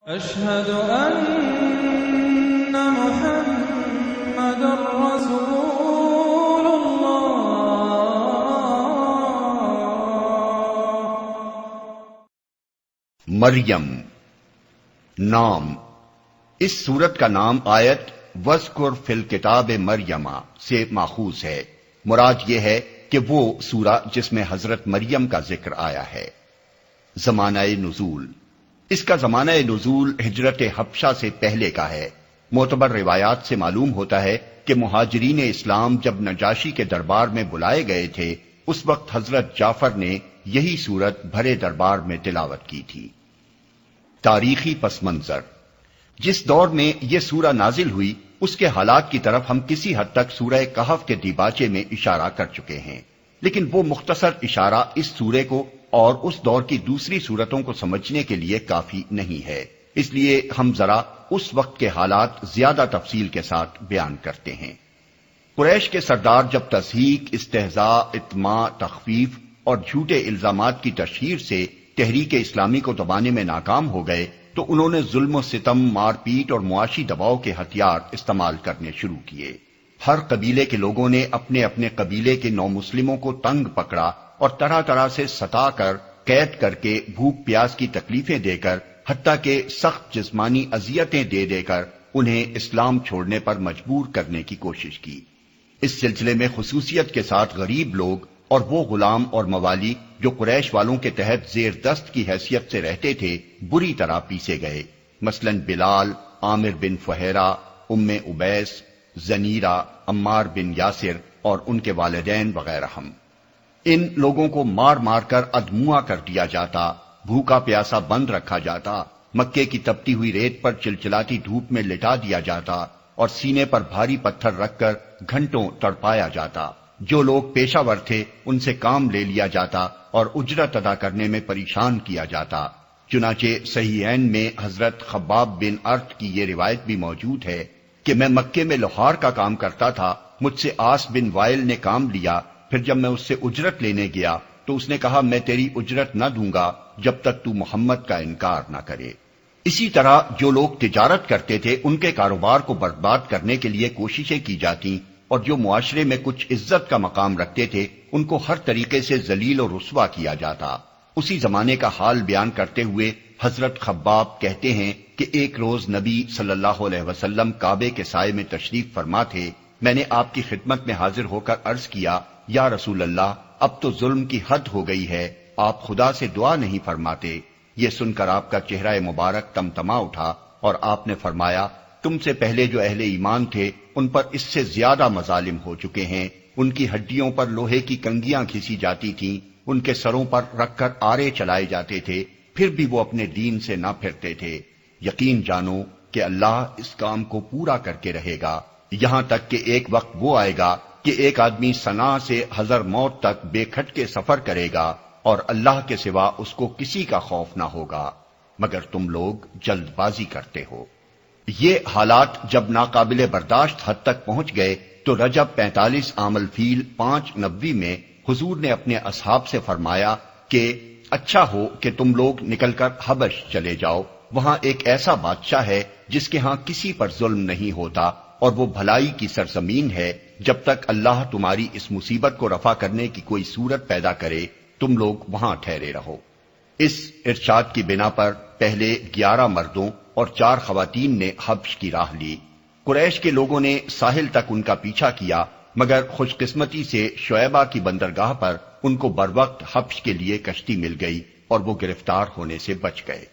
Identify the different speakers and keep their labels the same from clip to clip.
Speaker 1: أشهد أن محمد رسول الله۔
Speaker 2: مریم نام، اس سورت کا نام آیت وَاذْكُرْ فِي الْكِتَابِ مَرْيَمَ سے ماخوذ ہے۔ مراد یہ ہے کہ وہ سورہ جس میں حضرت مریم کا ذکر آیا ہے۔ زمانہ نزول، اس کا زمانہ نزول ہجرت حبشہ سے پہلے کا ہے۔ معتبر روایات سے معلوم ہوتا ہے کہ مہاجرین اسلام جب نجاشی کے دربار میں بلائے گئے تھے، اس وقت حضرت جعفر نے یہی سورت بھرے دربار میں تلاوت کی تھی۔ تاریخی پس منظر، جس دور میں یہ سورہ نازل ہوئی اس کے حالات کی طرف ہم کسی حد تک سورہ کہف کے دیباچے میں اشارہ کر چکے ہیں، لیکن وہ مختصر اشارہ اس سورے کو اور اس دور کی دوسری سورتوں کو سمجھنے کے لیے کافی نہیں ہے، اس لیے ہم ذرا اس وقت کے حالات زیادہ تفصیل کے ساتھ بیان کرتے ہیں۔ قریش کے سردار جب تضحیک، استہزاء، اطماع، تخفیف اور جھوٹے الزامات کی تشہیر سے تحریک اسلامی کو دبانے میں ناکام ہو گئے تو انہوں نے ظلم و ستم، مار پیٹ اور معاشی دباؤ کے ہتھیار استعمال کرنے شروع کیے۔ ہر قبیلے کے لوگوں نے اپنے اپنے قبیلے کے نومسلموں کو تنگ پکڑا اور طرح طرح سے ستا کر، قید کر کے، بھوک پیاس کی تکلیفیں دے کر، حتیٰ کہ سخت جسمانی اذیتیں دے دے کر انہیں اسلام چھوڑنے پر مجبور کرنے کی کوشش کی۔ اس سلسلے میں خصوصیت کے ساتھ غریب لوگ اور وہ غلام اور موالی جو قریش والوں کے تحت زیر دست کی حیثیت سے رہتے تھے بری طرح پیسے گئے، مثلا بلال، عامر بن فہیرہ، ام ابیس، زنیرہ، عمار بن یاسر اور ان کے والدین وغیرہ۔ ان لوگوں کو مار مار کر ادموا کر دیا جاتا، بھوکا پیاسا بند رکھا جاتا، مکے کی تپتی ہوئی ریت پر چلچلاتی دھوپ میں لٹا دیا جاتا اور سینے پر بھاری پتھر رکھ کر گھنٹوں تڑپایا جاتا۔ جو لوگ پیشہ ور تھے ان سے کام لے لیا جاتا اور اجرت ادا کرنے میں پریشان کیا جاتا۔ چنانچہ صحیحین میں حضرت خباب بن ارت کی یہ روایت بھی موجود ہے کہ میں مکے میں لوہار کا کام کرتا تھا، مجھ سے آس بن وائل نے کام لیا، پھر جب میں اس سے اجرت لینے گیا تو اس نے کہا میں تیری اجرت نہ دوں گا جب تک تو محمد کا انکار نہ کرے۔ اسی طرح جو لوگ تجارت کرتے تھے ان کے کاروبار کو برباد کرنے کے لیے کوششیں کی جاتی، اور جو معاشرے میں کچھ عزت کا مقام رکھتے تھے ان کو ہر طریقے سے ذلیل و رسوا کیا جاتا۔ اسی زمانے کا حال بیان کرتے ہوئے حضرت خباب کہتے ہیں کہ ایک روز نبی صلی اللہ علیہ وسلم کعبے کے سائے میں تشریف فرما تھے۔ میں نے آپ کی خدمت میں حاضر ہو کر عرض کیا، یا رسول اللہ، اب تو ظلم کی حد ہو گئی ہے، آپ خدا سے دعا نہیں فرماتے؟ یہ سن کر آپ کا چہرہ مبارک تمتما اٹھا اور آپ نے فرمایا، تم سے پہلے جو اہل ایمان تھے ان پر اس سے زیادہ مظالم ہو چکے ہیں۔ ان کی ہڈیوں پر لوہے کی کنگیاں کھینچی جاتی تھیں، ان کے سروں پر رکھ کر آرے چلائے جاتے تھے، پھر بھی وہ اپنے دین سے نہ پھرتے تھے۔ یقین جانو کہ اللہ اس کام کو پورا کر کے رہے گا، یہاں تک کہ ایک وقت وہ آئے گا کہ ایک آدمی صنعاء سے حضر موت تک بے کھٹ کے سفر کرے گا اور اللہ کے سوا اس کو کسی کا خوف نہ ہوگا، مگر تم لوگ جلد بازی کرتے ہو۔ یہ حالات جب ناقابل برداشت حد تک پہنچ گئے تو رجب 45 عام الفیل 5 نبوی میں حضور نے اپنے اصحاب سے فرمایا کہ اچھا ہو کہ تم لوگ نکل کر حبش چلے جاؤ، وہاں ایک ایسا بادشاہ ہے جس کے ہاں کسی پر ظلم نہیں ہوتا اور وہ بھلائی کی سرزمین ہے، جب تک اللہ تمہاری اس مصیبت کو رفع کرنے کی کوئی صورت پیدا کرے تم لوگ وہاں ٹھہرے رہو۔ اس ارشاد کی بنا پر پہلے 11 مردوں اور 4 خواتین نے حبش کی راہ لی۔ قریش کے لوگوں نے ساحل تک ان کا پیچھا کیا، مگر خوش قسمتی سے شعیبہ کی بندرگاہ پر ان کو بروقت حبش کے لیے کشتی مل گئی اور وہ گرفتار ہونے سے بچ گئے۔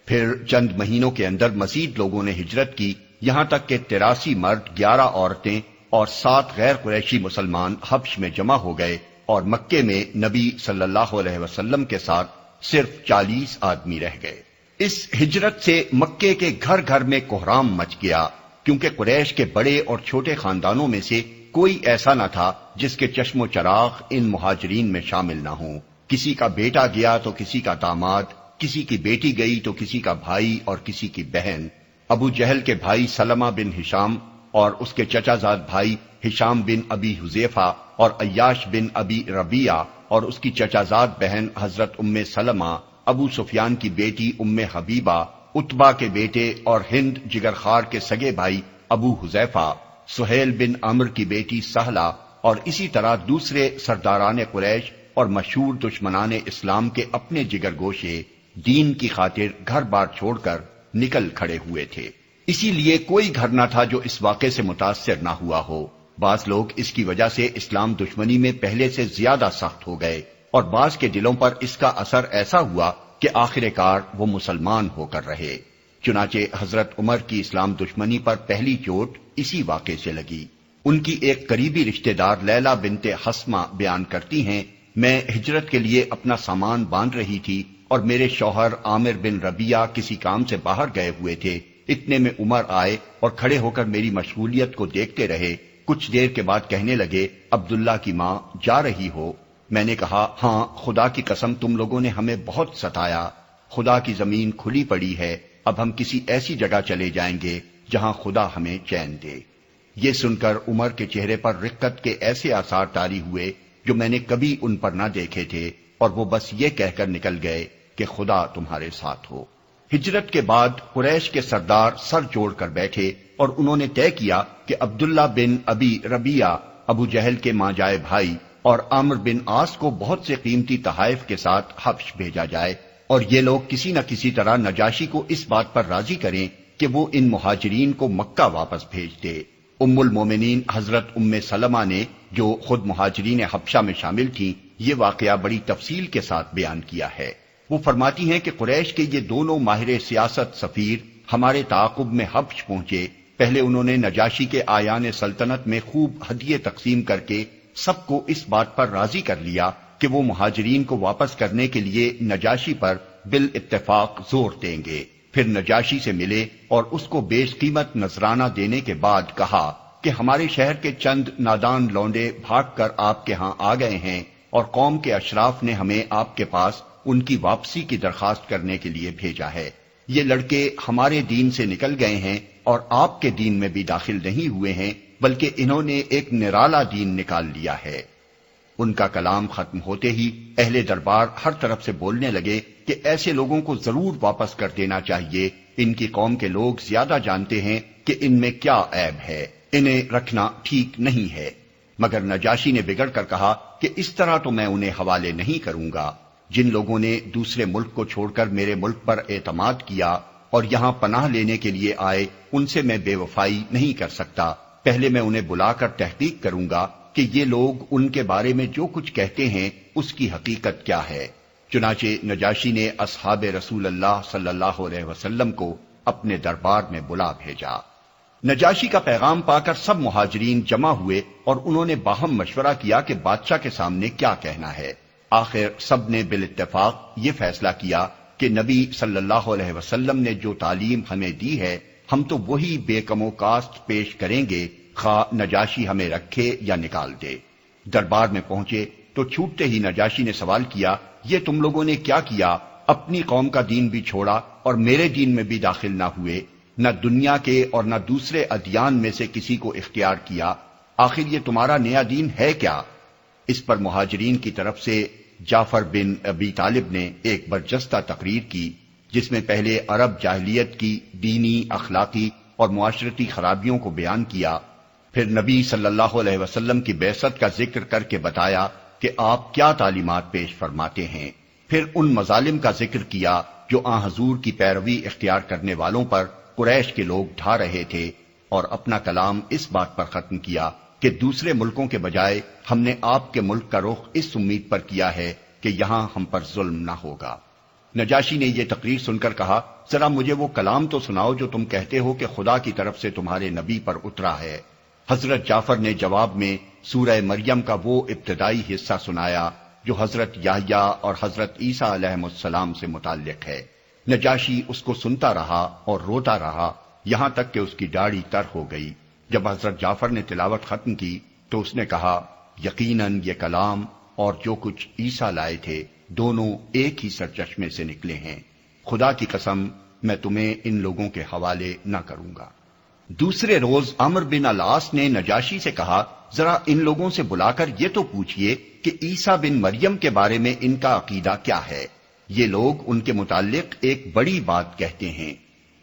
Speaker 2: پھر چند مہینوں کے اندر مزید لوگوں نے ہجرت کی، یہاں تک کہ 83 مرد، 11 عورتیں اور 7 غیر قریشی مسلمان حبش میں جمع ہو گئے اور مکے میں نبی صلی اللہ علیہ وسلم کے ساتھ صرف 40 آدمی رہ گئے۔ اس ہجرت سے مکے کے گھر گھر میں کوہرام مچ گیا، کیونکہ قریش کے بڑے اور چھوٹے خاندانوں میں سے کوئی ایسا نہ تھا جس کے چشم و چراغ ان مہاجرین میں شامل نہ ہوں۔ کسی کا بیٹا گیا تو کسی کا داماد، کسی کی بیٹی گئی تو کسی کا بھائی اور کسی کی بہن۔ ابو جہل کے بھائی سلمہ بن ہشام اور اس کے چچا زاد بھائی ہشام بن ابی حذیفہ اور عیاش بن ابی ربیعہ اور اس کی چچا زاد بہن حضرت ام سلمہ، ابو سفیان کی بیٹی ام حبیبہ، اتبا کے بیٹے اور ہند جگرخوار کے سگے بھائی ابو حذیفہ، سہیل بن عمرو کی بیٹی سہلہ اور اسی طرح دوسرے سرداران قریش اور مشہور دشمنان اسلام کے اپنے جگر گوشے دین کی خاطر گھر بار چھوڑ کر نکل کھڑے ہوئے تھے۔ اسی لیے کوئی گھر نہ تھا جو اس واقعے سے متاثر نہ ہوا ہو۔ بعض لوگ اس کی وجہ سے اسلام دشمنی میں پہلے سے زیادہ سخت ہو گئے اور بعض کے دلوں پر اس کا اثر ایسا ہوا کہ آخر کار وہ مسلمان ہو کر رہے۔ چنانچہ حضرت عمر کی اسلام دشمنی پر پہلی چوٹ اسی واقعے سے لگی۔ ان کی ایک قریبی رشتہ دار لیلہ بنت حسمہ بیان کرتی ہیں، میں ہجرت کے لیے اپنا سامان باندھ رہی تھی اور میرے شوہر عامر بن ربیعہ کسی کام سے باہر گئے ہوئے تھے۔ اتنے میں عمر آئے اور کھڑے ہو کر میری مشغولیت کو دیکھتے رہے۔ کچھ دیر کے بعد کہنے لگے، عبداللہ کی ماں جا رہی ہو؟ میں نے کہا، ہاں، خدا کی قسم تم لوگوں نے ہمیں بہت ستایا۔ خدا کی زمین کھلی پڑی ہے، اب ہم کسی ایسی جگہ چلے جائیں گے جہاں خدا ہمیں چین دے۔ یہ سن کر عمر کے چہرے پر رقت کے ایسے آثار طاری ہوئے جو میں نے کبھی ان پر نہ دیکھے تھے، اور وہ بس یہ کہہ کر نکل گئے کہ خدا تمہارے ساتھ ہو۔ ہجرت کے بعد قریش کے سردار سر جوڑ کر بیٹھے اور انہوں نے طے کیا کہ عبداللہ بن ابی ربیعہ، ابو جہل کے ماں جائے بھائی، اور عامر بن عاص کو بہت سے قیمتی تحائف کے ساتھ حبش بھیجا جائے، اور یہ لوگ کسی نہ کسی طرح نجاشی کو اس بات پر راضی کریں کہ وہ ان مہاجرین کو مکہ واپس بھیج دے۔ ام المومنین حضرت ام سلمہ نے، جو خود مہاجرین حبشہ میں شامل تھیں، یہ واقعہ بڑی تفصیل کے ساتھ بیان کیا ہے۔ وہ فرماتی ہیں کہ قریش کے یہ دونوں ماہر سیاست سفیر ہمارے تعاقب میں حبش پہنچے۔ پہلے انہوں نے نجاشی کے آیان سلطنت میں خوب ہدیے تقسیم کر کے سب کو اس بات پر راضی کر لیا کہ وہ مہاجرین کو واپس کرنے کے لیے نجاشی پر بالاتفاق زور دیں گے۔ پھر نجاشی سے ملے اور اس کو بیش قیمت نذرانہ دینے کے بعد کہا کہ ہمارے شہر کے چند نادان لونڈے بھاگ کر آپ کے ہاں آ گئے ہیں اور قوم کے اشراف نے ہمیں آپ کے پاس ان کی واپسی کی درخواست کرنے کے لیے بھیجا ہے۔ یہ لڑکے ہمارے دین سے نکل گئے ہیں اور آپ کے دین میں بھی داخل نہیں ہوئے ہیں، بلکہ انہوں نے ایک نرالا دین نکال لیا ہے۔ ان کا کلام ختم ہوتے ہی اہل دربار ہر طرف سے بولنے لگے کہ ایسے لوگوں کو ضرور واپس کر دینا چاہیے، ان کی قوم کے لوگ زیادہ جانتے ہیں کہ ان میں کیا عیب ہے، انہیں رکھنا ٹھیک نہیں ہے۔ مگر نجاشی نے بگڑ کر کہا کہ اس طرح تو میں انہیں حوالے نہیں کروں گا۔ جن لوگوں نے دوسرے ملک کو چھوڑ کر میرے ملک پر اعتماد کیا اور یہاں پناہ لینے کے لیے آئے، ان سے میں بے وفائی نہیں کر سکتا۔ پہلے میں انہیں بلا کر تحقیق کروں گا کہ یہ لوگ ان کے بارے میں جو کچھ کہتے ہیں اس کی حقیقت کیا ہے۔ چنانچہ نجاشی نے اصحاب رسول اللہ صلی اللہ علیہ وسلم کو اپنے دربار میں بلا بھیجا۔ نجاشی کا پیغام پا کر سب مہاجرین جمع ہوئے اور انہوں نے باہم مشورہ کیا کہ بادشاہ کے سامنے کیا کہنا ہے۔ آخر سب نے بالاتفاق یہ فیصلہ کیا کہ نبی صلی اللہ علیہ وسلم نے جو تعلیم ہمیں دی ہے ہم تو وہی بے کم و کاست پیش کریں گے، خواہ نجاشی ہمیں رکھے یا نکال دے۔ دربار میں پہنچے تو چھوٹتے ہی نجاشی نے سوال کیا، یہ تم لوگوں نے کیا کیا؟ اپنی قوم کا دین بھی چھوڑا اور میرے دین میں بھی داخل نہ ہوئے، نہ دنیا کے اور نہ دوسرے ادیان میں سے کسی کو اختیار کیا۔ آخر یہ تمہارا نیا دین ہے کیا؟ اس پر مہاجرین کی طرف سے جعفر بن ابی طالب نے ایک برجستہ تقریر کی، جس میں پہلے عرب جاہلیت کی دینی، اخلاقی اور معاشرتی خرابیوں کو بیان کیا، پھر نبی صلی اللہ علیہ وسلم کی بعثت کا ذکر کر کے بتایا کہ آپ کیا تعلیمات پیش فرماتے ہیں، پھر ان مظالم کا ذکر کیا جو آن حضور کی پیروی اختیار کرنے والوں پر قریش کے لوگ ڈھا رہے تھے، اور اپنا کلام اس بات پر ختم کیا کہ دوسرے ملکوں کے بجائے ہم نے آپ کے ملک کا رخ اس امید پر کیا ہے کہ یہاں ہم پر ظلم نہ ہوگا۔ نجاشی نے یہ تقریر سن کر کہا، ذرا مجھے وہ کلام تو سناؤ جو تم کہتے ہو کہ خدا کی طرف سے تمہارے نبی پر اترا ہے۔ حضرت جعفر نے جواب میں سورہ مریم کا وہ ابتدائی حصہ سنایا جو حضرت یحییٰ اور حضرت عیسیٰ علیہ السلام سے متعلق ہے۔ نجاشی اس کو سنتا رہا اور روتا رہا یہاں تک کہ اس کی داڑھی تر ہو گئی۔ جب حضرت جعفر نے تلاوت ختم کی تو اس نے کہا، یقیناً یہ کلام اور جو کچھ عیسیٰ لائے تھے دونوں ایک ہی سرچشمے سے نکلے ہیں۔ خدا کی قسم میں تمہیں ان لوگوں کے حوالے نہ کروں گا۔ دوسرے روز عمرو بن العاص نے نجاشی سے کہا، ذرا ان لوگوں سے بلا کر یہ تو پوچھئے کہ عیسیٰ بن مریم کے بارے میں ان کا عقیدہ کیا ہے۔ یہ لوگ ان کے متعلق ایک بڑی بات کہتے ہیں۔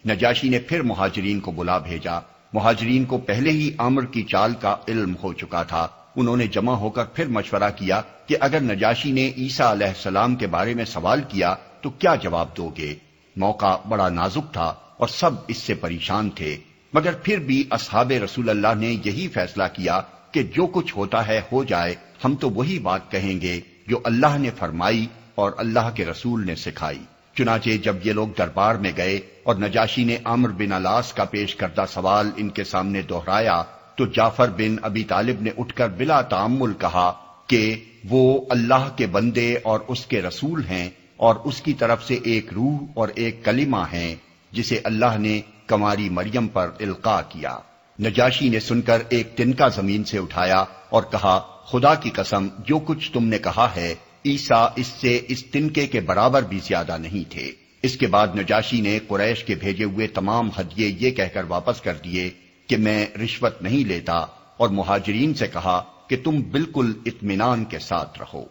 Speaker 2: نجاشی نے پھر مہاجرین کو بلا بھیجا۔ مہاجرین کو پہلے ہی عمر کی چال کا علم ہو چکا تھا۔ انہوں نے جمع ہو کر پھر مشورہ کیا کہ اگر نجاشی نے عیسیٰ علیہ السلام کے بارے میں سوال کیا تو کیا جواب دو گے؟ موقع بڑا نازک تھا اور سب اس سے پریشان تھے، مگر پھر بھی اصحاب رسول اللہ نے یہی فیصلہ کیا کہ جو کچھ ہوتا ہے ہو جائے، ہم تو وہی بات کہیں گے جو اللہ نے فرمائی اور اللہ کے رسول نے سکھائی۔ چنانچہ جب یہ لوگ دربار میں گئے اور نجاشی نے عمرو بن الاس کا پیش کردہ سوال ان کے سامنے دہرایا تو جعفر بن ابی طالب نے اٹھ کر بلا تأمل کہا کہ وہ اللہ کے بندے اور اس کے رسول ہیں اور اس کی طرف سے ایک روح اور ایک کلمہ ہیں جسے اللہ نے کماری مریم پر القاء کیا۔ نجاشی نے سن کر ایک تنکا زمین سے اٹھایا اور کہا، خدا کی قسم جو کچھ تم نے کہا ہے عیسیٰ اس سے اس تنکے کے برابر بھی زیادہ نہیں تھے۔ اس کے بعد نجاشی نے قریش کے بھیجے ہوئے تمام ہدیے یہ کہہ کر واپس کر دیے کہ میں رشوت نہیں لیتا، اور مہاجرین سے کہا کہ تم بالکل اطمینان کے ساتھ رہو۔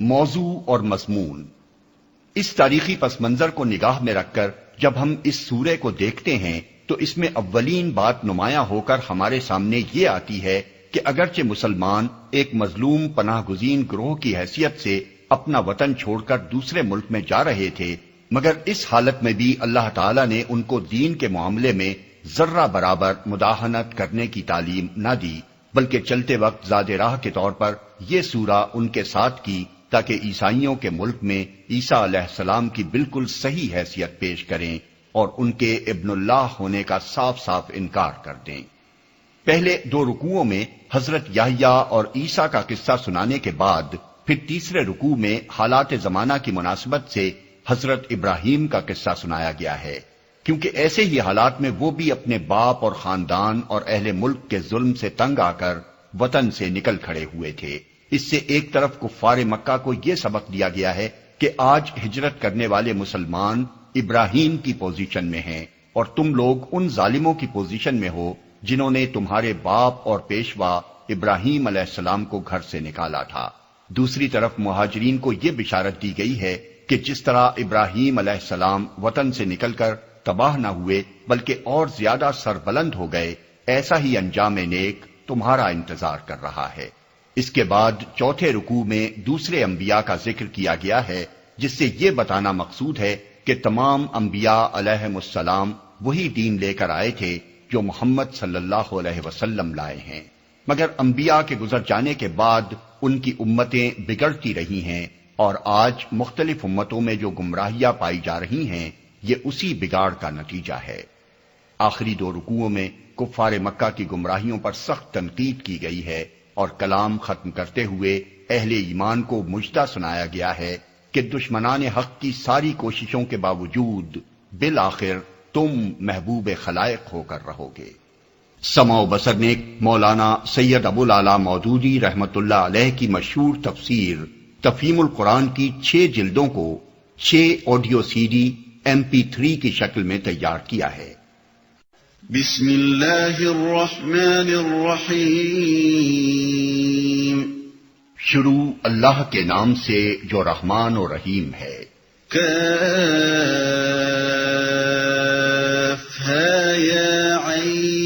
Speaker 2: موضوع اور مضمون۔ اس تاریخی پس منظر کو نگاہ میں رکھ کر جب ہم اس سورے کو دیکھتے ہیں تو اس میں اولین بات نمایاں ہو کر ہمارے سامنے یہ آتی ہے کہ اگرچہ مسلمان ایک مظلوم پناہ گزین گروہ کی حیثیت سے اپنا وطن چھوڑ کر دوسرے ملک میں جا رہے تھے، مگر اس حالت میں بھی اللہ تعالیٰ نے ان کو دین کے معاملے میں ذرہ برابر مداہنت کرنے کی تعلیم نہ دی، بلکہ چلتے وقت زاد راہ کے طور پر یہ سورہ ان کے ساتھ کی تاکہ عیسائیوں کے ملک میں عیسیٰ علیہ السلام کی بالکل صحیح حیثیت پیش کریں اور ان کے ابن اللہ ہونے کا صاف صاف انکار کر دیں۔ پہلے دو رکوعوں میں حضرت یحییٰ اور عیسیٰ کا قصہ سنانے کے بعد پھر تیسرے رکوع میں حالات زمانہ کی مناسبت سے حضرت ابراہیم کا قصہ سنایا گیا ہے، کیونکہ ایسے ہی حالات میں وہ بھی اپنے باپ اور خاندان اور اہل ملک کے ظلم سے تنگ آ کر وطن سے نکل کھڑے ہوئے تھے۔ اس سے ایک طرف کفار مکہ کو یہ سبق دیا گیا ہے کہ آج ہجرت کرنے والے مسلمان ابراہیم کی پوزیشن میں ہیں اور تم لوگ ان ظالموں کی پوزیشن میں ہو جنہوں نے تمہارے باپ اور پیشوا ابراہیم علیہ السلام کو گھر سے نکالا تھا۔ دوسری طرف مہاجرین کو یہ بشارت دی گئی ہے کہ جس طرح ابراہیم علیہ السلام وطن سے نکل کر تباہ نہ ہوئے بلکہ اور زیادہ سربلند ہو گئے، ایسا ہی انجام نیک تمہارا انتظار کر رہا ہے۔ اس کے بعد چوتھے رکوع میں دوسرے انبیاء کا ذکر کیا گیا ہے، جس سے یہ بتانا مقصود ہے کہ تمام انبیاء علیہم السلام وہی دین لے کر آئے تھے جو محمد صلی اللہ علیہ وسلم لائے ہیں، مگر انبیاء کے گزر جانے کے بعد ان کی امتیں بگڑتی رہی ہیں، اور آج مختلف امتوں میں جو گمراہیاں پائی جا رہی ہیں یہ اسی بگاڑ کا نتیجہ ہے۔ آخری دو رکوعوں میں کفار مکہ کی گمراہیوں پر سخت تنقید کی گئی ہے اور کلام ختم کرتے ہوئے اہل ایمان کو مجدہ سنایا گیا ہے کہ دشمنان حق کی ساری کوششوں کے باوجود بالآخر تم محبوب خلائق ہو کر رہو گے۔ سمع و بصر نے مولانا سید ابو العلا مودودی رحمت اللہ علیہ کی مشہور تفسیر تفہیم القرآن کی 6 جلدوں کو 6 آڈیو سی ڈی MP3 کی شکل میں تیار کیا ہے۔
Speaker 3: بسم اللہ الرحمن الرحیم۔
Speaker 2: شروع اللہ کے نام سے جو رحمان و رحیم ہے۔
Speaker 3: کاف ہا یا عین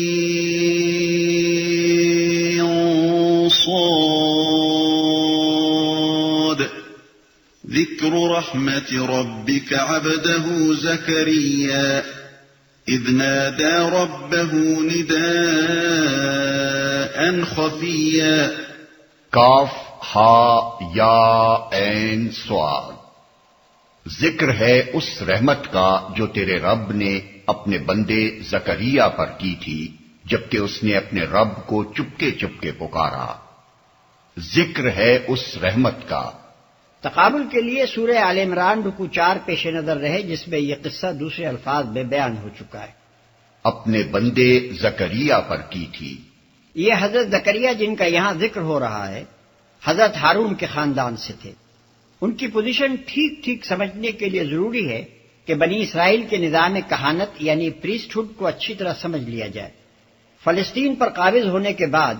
Speaker 3: صاد ذکر رحمت ربک عبدہ زکریا اذ نادى ربه نداء خفيا۔
Speaker 2: کاف ہا یا عین صاد، ذکر ہے اس رحمت کا جو تیرے رب نے اپنے بندے زکریا پر کی تھی جبکہ اس نے اپنے رب کو چپکے چپکے پکارا۔ ذکر ہے اس رحمت کا۔
Speaker 4: تقابل کے لیے سورہ آل عمران رکوع 4 پیش نظر رہے، جس میں یہ قصہ دوسرے الفاظ میں بیان ہو چکا ہے۔
Speaker 2: اپنے بندے زکریا پر کی تھی۔
Speaker 4: یہ حضرت زکریا جن کا یہاں ذکر ہو رہا ہے حضرت ہارون کے خاندان سے تھے۔ ان کی پوزیشن ٹھیک ٹھیک سمجھنے کے لیے ضروری ہے کہ بنی اسرائیل کے نظام کہانت یعنی پریسٹ ہوڈ کو اچھی طرح سمجھ لیا جائے۔ فلسطین پر قابض ہونے کے بعد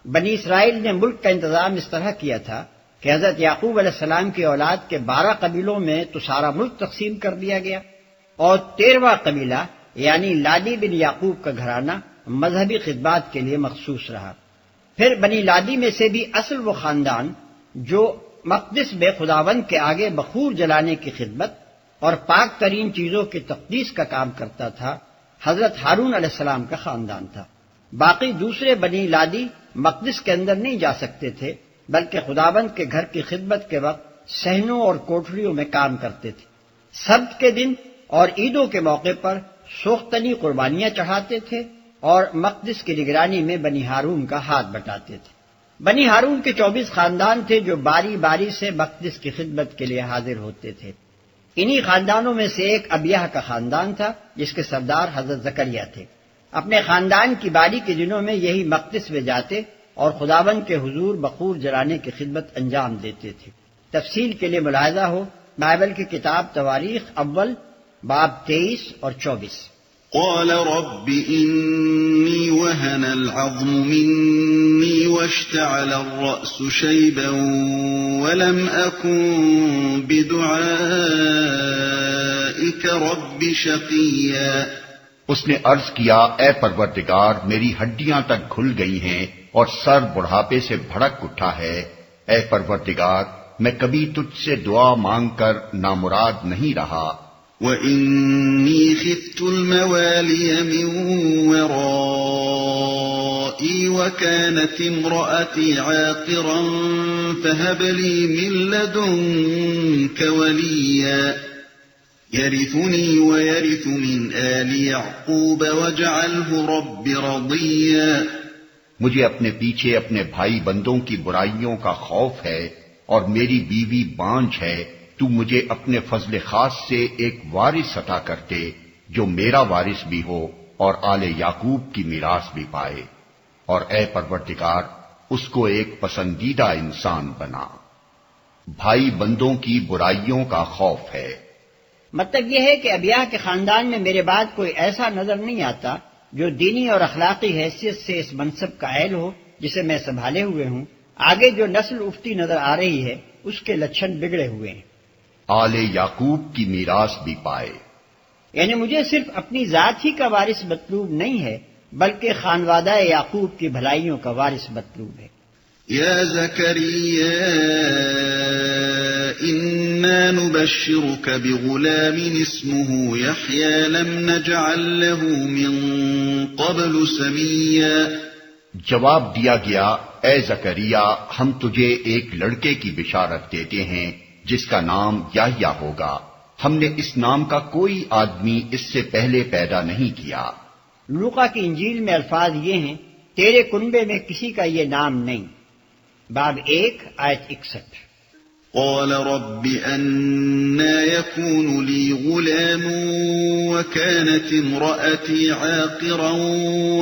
Speaker 4: بنی اسرائیل نے ملک کا انتظام اس طرح کیا تھا کہ حضرت یعقوب علیہ السلام کی اولاد کے 12 قبیلوں میں تو سارا ملک تقسیم کر دیا گیا، اور 13واں قبیلہ یعنی لادی بن یعقوب کا گھرانہ مذہبی خدمات کے لیے مخصوص رہا۔ پھر بنی لادی میں سے بھی اصل وہ خاندان جو مقدس میں خداوند کے آگے بخور جلانے کی خدمت اور پاک ترین چیزوں کی تقدیس کا کام کرتا تھا، حضرت ہارون علیہ السلام کا خاندان تھا۔ باقی دوسرے بنی لادی مقدس کے اندر نہیں جا سکتے تھے، بلکہ خداوند کے گھر کی خدمت کے وقت صحنوں اور کوٹریوں میں کام کرتے تھے۔ سبت کے دن اور عیدوں کے موقع پر سوختنی قربانیاں چڑھاتے تھے اور مقدس کی نگرانی میں بنی ہارون کا ہاتھ بٹاتے تھے۔ بنی ہارون کے 24 خاندان تھے جو باری باری سے مقدس کی خدمت کے لیے حاضر ہوتے تھے۔ انہی خاندانوں میں سے ایک ابیہ کا خاندان تھا جس کے سردار حضرت زکریا تھے۔ اپنے خاندان کی باری کے دنوں میں یہی مقدس میں جاتے اور خداوند کے حضور بخور جلانے کی خدمت انجام دیتے تھے۔ تفصیل کے لیے ملاحظہ ہو بائبل کی کتاب تواریخ اول باب 23 اور 24۔
Speaker 3: قال رب إني وهن العظم مني واشتعل الرأس شيبا ولم أكن بدعائك رب شقيا۔
Speaker 2: اس نے عرض کیا، اے پروردگار، میری ہڈیاں تک گھل گئی ہیں اور سر بڑھاپے سے بھڑک اٹھا ہے۔ اے پروردگار، میں کبھی تجھ سے دعا مانگ کر نامراد نہیں رہا۔
Speaker 3: وَإِنِّي خِفْتُ الْمَوَالِيَ مِنْ وَرَائِي وَكَانَتِ امْرَأَتِي عَاقِرًا فَهَبْ لِي مِنْ لَدُنْكَ وَلِيًّا يَرِثُنِي وَيَرِثُ مِنْ آلِ يَعْقُوبَ وَاجْعَلْهُ رَبِّ رَضِيًّا۔
Speaker 2: مجھے اپنے پیچھے اپنے بھائی بندوں کی برائیوں کا خوف ہے اور میری بیوی بانجھ ہے، تو مجھے اپنے فضل خاص سے ایک وارث عطا کرتے جو میرا وارث بھی ہو اور آل یعقوب کی میراث بھی پائے، اور اے پروردگار اس کو ایک پسندیدہ انسان بنا۔ بھائی بندوں کی برائیوں کا خوف ہے۔
Speaker 4: مطلب یہ ہے کہ ابیہ کے خاندان میں میرے بعد کوئی ایسا نظر نہیں آتا جو دینی اور اخلاقی حیثیت سے اس منصب کا اہل ہو جسے میں سنبھالے ہوئے ہوں۔ آگے جو نسل اٹھتی نظر آ رہی ہے اس کے لچھن بگڑے ہوئے ہیں۔
Speaker 2: آل یعقوب کی میراث بھی پائے،
Speaker 4: یعنی مجھے صرف اپنی ذات ہی کا وارث مطلوب نہیں ہے بلکہ خانوادہ یعقوب کی بھلائیوں کا وارث مطلوب ہے۔
Speaker 3: یا زکریا انا نبشرک بغلام اسمه یحیی لم نجعل له من قبل سمیا۔
Speaker 2: جواب دیا گیا، اے زکریا، ہم تجھے ایک لڑکے کی بشارت دیتے ہیں جس کا نام یحییٰ ہوگا، ہم نے اس نام کا کوئی آدمی اس سے پہلے پیدا نہیں کیا۔
Speaker 4: لوقا کی انجیل میں الفاظ یہ ہیں، تیرے کنبے میں کسی کا یہ نام نہیں۔ باب 1 آیت 61۔
Speaker 3: قال رب أنا يكون لي غلام وكانت امرأتي عاقرا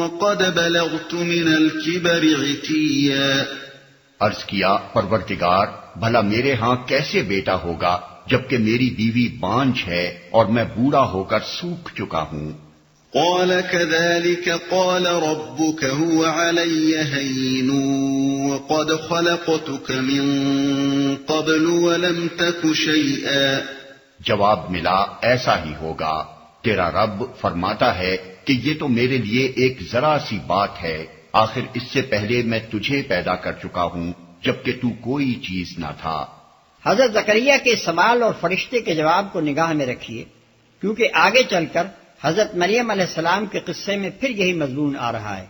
Speaker 3: وقد بلغت من الكبر عتيا۔
Speaker 2: عرض کیا، پروردگار، بھلا میرے ہاں کیسے بیٹا ہوگا جبکہ میری بیوی بانجھ ہے اور میں بوڑھا ہو کر سوکھ چکا ہوں۔
Speaker 3: قال كذلك قال ربك هو علي هين وقد خلقتك من قبل ولم تك شيئا۔
Speaker 2: جواب ملا، ایسا ہی ہوگا، تیرا رب فرماتا ہے کہ یہ تو میرے لیے ایک ذرا سی بات ہے، آخر اس سے پہلے میں تجھے پیدا کر چکا ہوں جبکہ تو کوئی چیز نہ تھا۔
Speaker 4: حضرت زکریا کے سوال اور فرشتے کے جواب کو نگاہ میں رکھیے، کیونکہ آگے چل کر حضرت مریم علیہ السلام کے قصے میں پھر یہی مضمون آ رہا ہے،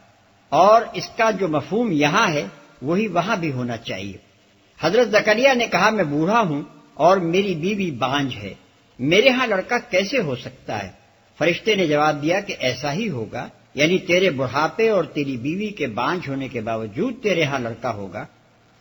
Speaker 4: اور اس کا جو مفہوم یہاں ہے وہی وہاں بھی ہونا چاہیے۔ حضرت زکریا نے کہا، میں بوڑھا ہوں اور میری بیوی بانجھ ہے، میرے ہاں لڑکا کیسے ہو سکتا ہے؟ فرشتے نے جواب دیا کہ ایسا ہی ہوگا، یعنی تیرے بڑھاپے اور تیری بیوی کے بانجھ ہونے کے باوجود تیرے ہاں لڑکا ہوگا۔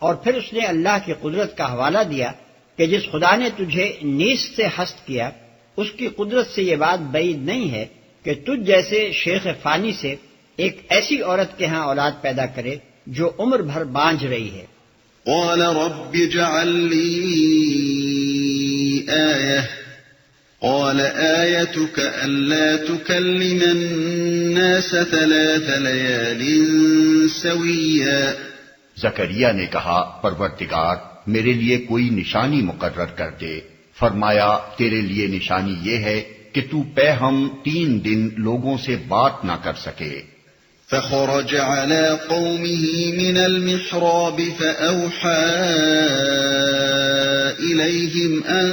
Speaker 4: اور پھر اس نے اللہ کی قدرت کا حوالہ دیا کہ جس خدا نے تجھے نیست سے ہست کیا، اس کی قدرت سے یہ بات بعید نہیں ہے کہ تجھ جیسے شیخ فانی سے ایک ایسی عورت کے ہاں اولاد پیدا کرے جو عمر بھر بانجھ رہی ہے۔
Speaker 3: قال رب اجعل لي آية قال آيتك ألا تكلم الناس 3 ليال سويا۔
Speaker 2: زکریا نے کہا، پروردگار، میرے لیے کوئی نشانی مقرر کر دے۔ فرمایا، تیرے لیے نشانی یہ ہے کہ تو پے ہم 3 دن لوگوں سے بات نہ کر سکے۔
Speaker 3: فخرج على قومه من المحراب فأوحى إليهم أن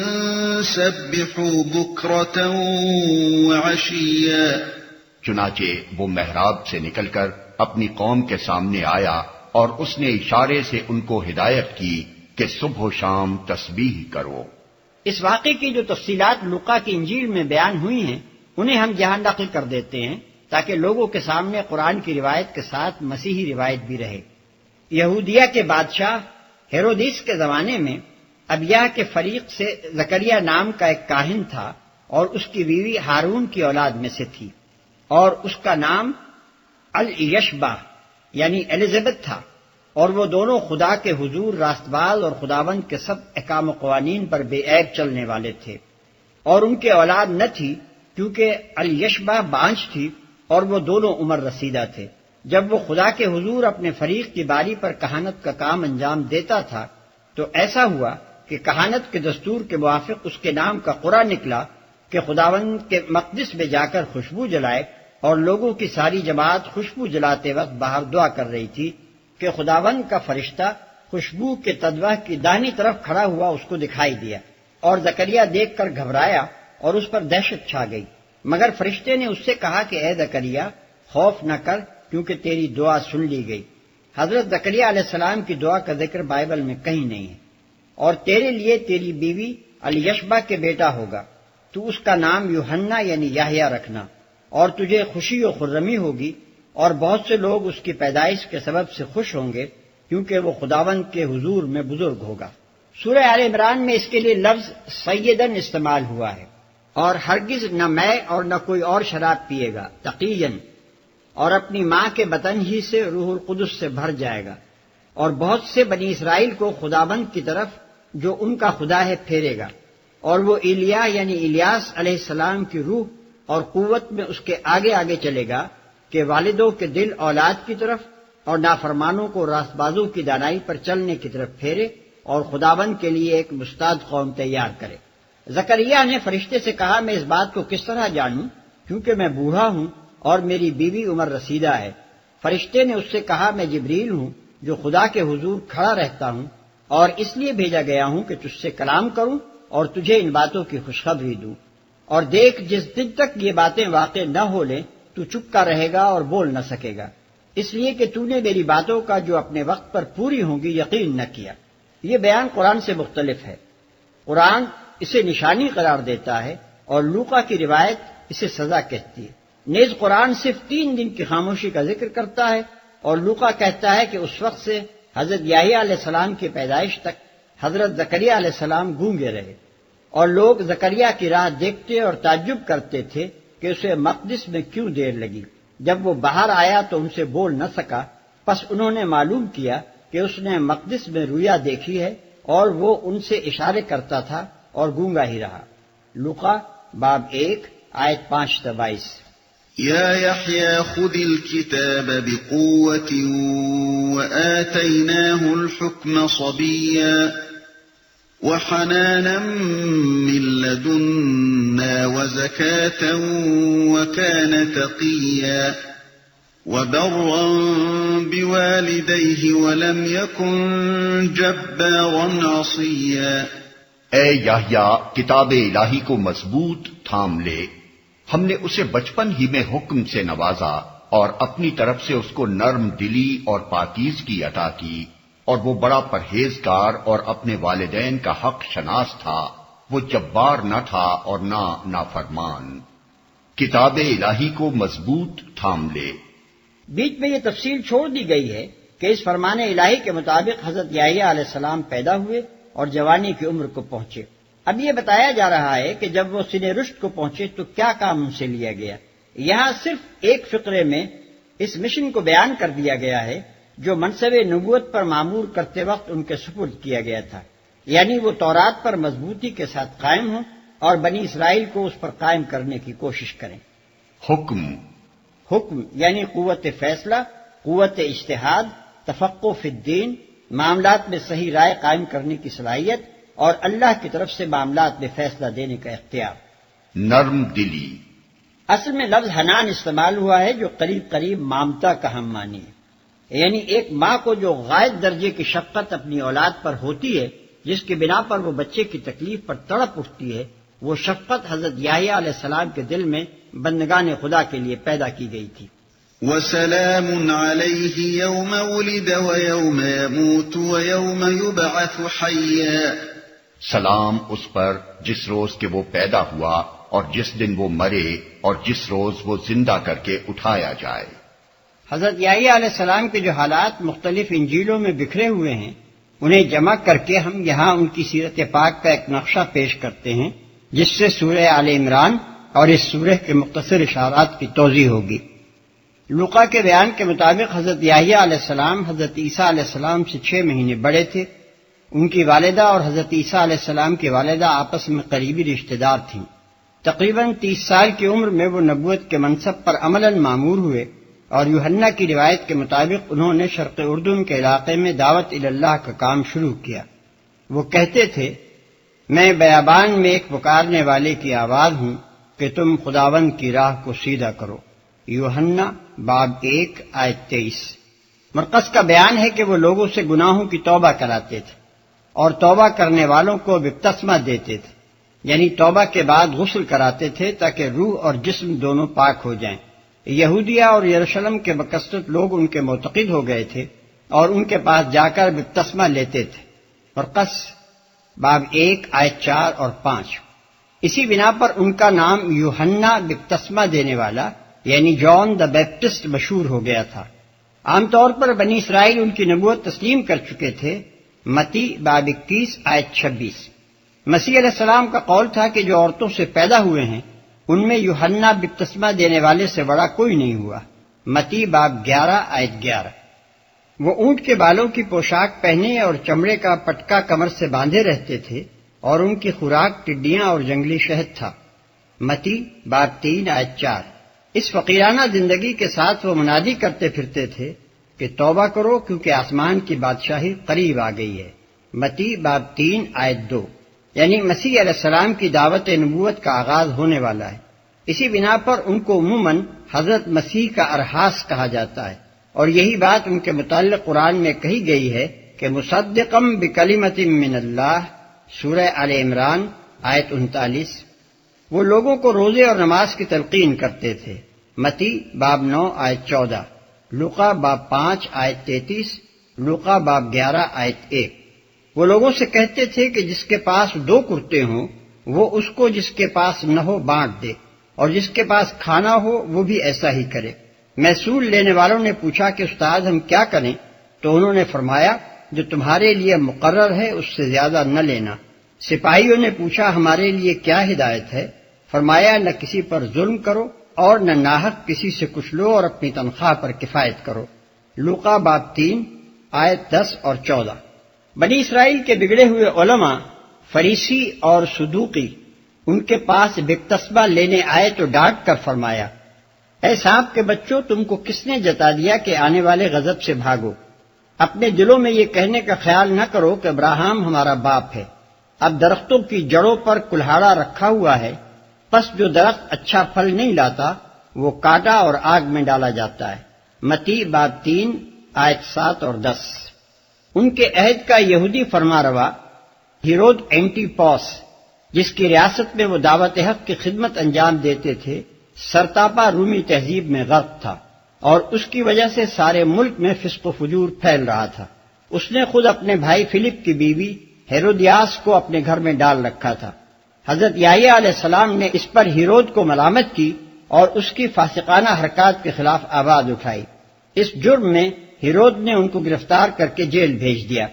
Speaker 3: سبحوا بكرة وعشيا۔
Speaker 2: چنانچہ وہ محراب سے نکل کر اپنی قوم کے سامنے آیا اور اس نے اشارے سے ان کو ہدایت کی کہ صبح و شام تسبیح کرو۔
Speaker 4: اس واقعے کی جو تفصیلات لوقا کی انجیل میں بیان ہوئی ہیں انہیں ہم یہاں نقل کر دیتے ہیں تاکہ لوگوں کے سامنے قرآن کی روایت کے ساتھ مسیحی روایت بھی رہے۔ یہودیہ کے بادشاہ ہیرودیس کے زمانے میں ابیہ کے فریق سے زکریا نام کا ایک کاہن تھا اور اس کی بیوی ہارون کی اولاد میں سے تھی، اور اس کا نام الیشبہ یعنی الزبتھ تھا، اور وہ دونوں خدا کے حضور راست باز اور خداوند کے سب احکام و قوانین پر بے عیب چلنے والے تھے، اور ان کے اولاد نہ تھی کیونکہ الیشبہ بانجھ تھی اور وہ دونوں عمر رسیدہ تھے۔ جب وہ خدا کے حضور اپنے فریق کی باری پر کہانت کا کام انجام دیتا تھا تو ایسا ہوا کہ کہانت کے دستور کے موافق اس کے نام کا قرعہ نکلا کہ خداوند کے مقدس میں جا کر خوشبو جلائے، اور لوگوں کی ساری جماعت خوشبو جلاتے وقت باہر دعا کر رہی تھی کہ خداوند کا فرشتہ خوشبو کے تدوہ کی داہنی طرف کھڑا ہوا اس کو دکھائی دیا، اور زکریا دیکھ کر گھبرایا اور اس پر دہشت چھا گئی، مگر فرشتے نے اس سے کہا کہ اے زکریا خوف نہ کر کیونکہ تیری دعا سن لی گئی۔ حضرت زکریا علیہ السلام کی دعا کا ذکر بائبل میں کہیں نہیں ہے۔ اور تیرے لیے تیری بیوی الیشبہ کے بیٹا ہوگا، تو اس کا نام یوحنا یعنی یحییٰ رکھنا، اور تجھے خوشی و خرمی ہوگی، اور بہت سے لوگ اس کی پیدائش کے سبب سے خوش ہوں گے کیونکہ وہ خداوند کے حضور میں بزرگ ہوگا۔ سورہ آل عمران میں اس کے لیے لفظ سیدن استعمال ہوا ہے، اور ہرگز نہ میں اور نہ کوئی اور شراب پیے گا، تقیًا، اور اپنی ماں کے بطن ہی سے روح القدس سے بھر جائے گا، اور بہت سے بنی اسرائیل کو خداوند کی طرف جو ان کا خدا ہے پھیرے گا، اور وہ ایلیا یعنی الیاس علیہ السلام کی روح اور قوت میں اس کے آگے آگے چلے گا کہ والدوں کے دل اولاد کی طرف اور نافرمانوں کو راست بازوں کی دانائی پر چلنے کی طرف پھیرے اور خداوند کے لیے ایک مستعد قوم تیار کرے۔ زکریا نے فرشتے سے کہا میں اس بات کو کس طرح جانوں کیونکہ میں بوڑھا ہوں اور میری بیوی عمر رسیدہ ہے۔ فرشتے نے اس سے کہا میں جبریل ہوں جو خدا کے حضور کھڑا رہتا ہوں اور اس لیے بھیجا گیا ہوں کہ تجھ سے کلام کروں اور تجھے ان باتوں کی خوشخبری دوں۔ اور دیکھ جس دن تک یہ باتیں واقع نہ ہو لیں تو چپکا رہے گا اور بول نہ سکے گا، اس لیے کہ تو نے میری باتوں کا جو اپنے وقت پر پوری ہوں گی یقین نہ کیا۔ یہ بیان قرآن سے مختلف ہے۔ قرآن اسے نشانی قرار دیتا ہے اور لوقا کی روایت اسے سزا کہتی ہے۔ نیز قرآن صرف 3 دن کی خاموشی کا ذکر کرتا ہے، اور لوقا کہتا ہے کہ اس وقت سے حضرت یحییٰ علیہ السلام کی پیدائش تک حضرت زکریا علیہ السلام گونگے رہے، اور لوگ زکریا کی راہ دیکھتے اور تعجب کرتے تھے کہ اسے مقدس میں کیوں دیر لگی۔ جب وہ باہر آیا تو ان سے بول نہ سکا، پس انہوں نے معلوم کیا کہ اس نے مقدس میں رویا دیکھی ہے، اور وہ ان سے اشارے کرتا تھا اور گونگا ہی رہا۔ لوقا باب 1 آیت 5-22۔
Speaker 3: يا يحيى خذ الكتاب بقوة وآتيناه الحكم صبيا وحنانا من لدنا وزكاة وكان تقيا وبرا بوالديه ولم يكن جبارا عصيا۔
Speaker 2: اے یحییٰ کتاب الہی کو مضبوط تھام لے، ہم نے اسے بچپن ہی میں حکم سے نوازا اور اپنی طرف سے اس کو نرم دلی اور پاکیزگی عطا کی، اور وہ بڑا پرہیزگار اور اپنے والدین کا حق شناس تھا، وہ جبار نہ تھا اور نہ نافرمان۔ کتاب الہی کو مضبوط تھام لے۔
Speaker 4: بیچ میں یہ تفصیل چھوڑ دی گئی ہے کہ اس فرمان الہی کے مطابق حضرت یحییٰ علیہ السلام پیدا ہوئے اور جوانی کی عمر کو پہنچے۔ اب یہ بتایا جا رہا ہے کہ جب وہ سن رشد کو پہنچے تو کیا کام ان سے لیا گیا۔ یہاں صرف ایک فقرے میں اس مشن کو بیان کر دیا گیا ہے جو منصب نبوت پر معمور کرتے وقت ان کے سپرد کیا گیا تھا، یعنی وہ تورات پر مضبوطی کے ساتھ قائم ہوں اور بنی اسرائیل کو اس پر قائم کرنے کی کوشش کریں۔ حکم یعنی قوت فیصلہ، قوت اجتہاد، تفقہ فی الدین، معاملات میں صحیح رائے قائم کرنے کی صلاحیت اور اللہ کی طرف سے معاملات میں فیصلہ دینے کا اختیار۔
Speaker 2: نرم دلی.
Speaker 4: اصل میں لفظ حنان استعمال ہوا ہے جو قریب قریب مامتا کا ہم معنی ہے، یعنی ایک ماں کو جو غائب درجے کی شفقت اپنی اولاد پر ہوتی ہے، جس کی بنا پر وہ بچے کی تکلیف پر تڑپ اٹھتی ہے، وہ شفقت حضرت یحییٰ علیہ السلام کے دل میں بندگان خدا کے لیے پیدا کی گئی تھی.
Speaker 3: وَسَلَامٌ عَلَيْهِ يَوْمَ وُلِدَ وَيَوْمَ يَمُوتُ وَيَوْمَ يُبْعَثُ حَيًّا.
Speaker 2: سلام اس پر جس روز کہ وہ پیدا ہوا اور جس دن وہ مرے اور جس روز وہ زندہ کر کے اٹھایا جائے.
Speaker 4: حضرت یحییٰ علیہ السلام کے جو حالات مختلف انجیلوں میں بکھرے ہوئے ہیں، انہیں جمع کر کے ہم یہاں ان کی سیرت پاک کا ایک نقشہ پیش کرتے ہیں، جس سے سورہ آل عمران اور اس سورہ کے مختصر اشارات کی توضیح ہوگی. لوقا کے بیان کے مطابق حضرت یحییٰ علیہ السلام حضرت عیسیٰ علیہ السلام سے 6 مہینے بڑے تھے. ان کی والدہ اور حضرت عیسیٰ علیہ السلام کی والدہ آپس میں قریبی رشتہ دار تھیں. تقریباً 30 سال کی عمر میں وہ نبوت کے منصب پر عملاً مامور ہوئے، اور یوحنا کی روایت کے مطابق انہوں نے شرق اردن کے علاقے میں دعوت اللہ کا کام شروع کیا. وہ کہتے تھے، میں بیابان میں ایک پکارنے والے کی آواز ہوں کہ تم خداوند کی راہ کو سیدھا کرو. یوحنا باب 1 آیت 23. مرقس کا بیان ہے کہ وہ لوگوں سے گناہوں کی توبہ کراتے تھے اور توبہ کرنے والوں کو بپتسمہ دیتے تھے، یعنی توبہ کے بعد غسل کراتے تھے تاکہ روح اور جسم دونوں پاک ہو جائیں. یہودیہ اور یروشلم کے بکثرت لوگ ان کے معتقد ہو گئے تھے اور ان کے پاس جا کر بپتسمہ لیتے تھے. مرقس باب 1 آیت 4 اور 5. اسی بنا پر ان کا نام یوحنا بپتسمہ دینے والا یعنی جان دا بیپٹسٹ مشہور ہو گیا تھا. عام طور پر بنی اسرائیل ان کی نبوت تسلیم کر چکے تھے. متی باب 21 آیت 26. مسیح علیہ السلام کا قول تھا کہ جو عورتوں سے پیدا ہوئے ہیں ان میں یوحنا بپتسمہ دینے والے سے بڑا کوئی نہیں ہوا. متی باب 11 آیت 11. وہ اونٹ کے بالوں کی پوشاک پہنے اور چمڑے کا پٹکا کمر سے باندھے رہتے تھے اور ان کی خوراک ٹڈیاں اور جنگلی شہد تھا. متی باب 3 آیت 4. اس فقیرانہ زندگی کے ساتھ وہ منادی کرتے پھرتے تھے کہ توبہ کرو کیونکہ آسمان کی بادشاہی قریب آ گئی ہے. متی باب 3 آیت 2. یعنی مسیح علیہ السلام کی دعوت نبوت کا آغاز ہونے والا ہے. اسی بنا پر ان کو عموماً حضرت مسیح کا ارحاس کہا جاتا ہے، اور یہی بات ان کے متعلق قرآن میں کہی گئی ہے کہ مصدقم بکلمۃ من اللہ، سورہ آل عمران آیت 39. وہ لوگوں کو روزے اور نماز کی تلقین کرتے تھے. متی باب 9 آیت 14. لوقا باب 5 آیت 33. لوقا باب 11 آیت 1. وہ لوگوں سے کہتے تھے کہ جس کے پاس 2 کرتے ہوں وہ اس کو جس کے پاس نہ ہو بانٹ دے، اور جس کے پاس کھانا ہو وہ بھی ایسا ہی کرے. محصول لینے والوں نے پوچھا کہ استاد ہم کیا کریں؟ تو انہوں نے فرمایا جو تمہارے لیے مقرر ہے اس سے زیادہ نہ لینا. سپاہیوں نے پوچھا ہمارے لیے کیا ہدایت ہے؟ فرمایا نہ کسی پر ظلم کرو اور نہ ناحق کسی سے کچھ لو اور اپنی تنخواہ پر کفایت کرو. لوقا باب 3 آیت 10 اور 14. بنی اسرائیل کے بگڑے ہوئے علماء فریسی اور صدوقی ان کے پاس بپتسمہ لینے آئے تو ڈانٹ کر فرمایا، اے سانپ کے بچوں، تم کو کس نے جتا دیا کہ آنے والے غضب سے بھاگو؟ اپنے دلوں میں یہ کہنے کا خیال نہ کرو کہ ابراہیم ہمارا باپ ہے. اب درختوں کی جڑوں پر کلہاڑا رکھا ہوا ہے، پس جو درخت اچھا پھل نہیں لاتا وہ کاٹا اور آگ میں ڈالا جاتا ہے. متی باب 3 آیت 7 اور 10. ان کے عہد کا یہودی فرما روا ہیرود اینٹی پوس، جس کی ریاست میں وہ دعوت حق کی خدمت انجام دیتے تھے، سرتاپا رومی تہذیب میں غرق تھا اور اس کی وجہ سے سارے ملک میں فسق و فجور پھیل رہا تھا. اس نے خود اپنے بھائی فلپ کی بیوی ہیرودیاس کو اپنے گھر میں ڈال رکھا تھا. حضرت یحییٰ علیہ السلام نے اس پر ہیرود کو ملامت کی اور اس کی فاسقانہ حرکات کے خلاف آواز اٹھائی. اس جرم میں ہیرود نے ان کو گرفتار کر کے جیل بھیج دیا.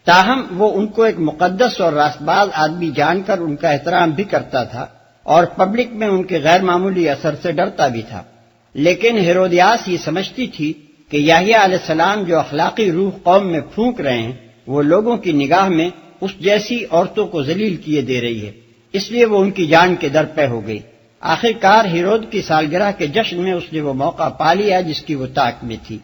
Speaker 4: تاہم وہ ان کو ایک مقدس اور راست باز آدمی جان کر ان کا احترام بھی کرتا تھا اور پبلک میں ان کے غیر معمولی اثر سے ڈرتا بھی تھا. لیکن ہیرودیاس یہ سمجھتی تھی کہ یحییٰ علیہ السلام جو اخلاقی روح قوم میں پھونک رہے ہیں وہ لوگوں کی نگاہ میں اس جیسی عورتوں کو ذلیل کیے دے رہی ہے، اس لیے وہ ان کی جان کے در پہ ہو گئی. آخرکار ہیرود کی سالگرہ کے جشن میں اس نے وہ موقع پا لیا جس کی وہ طاق میں تھی.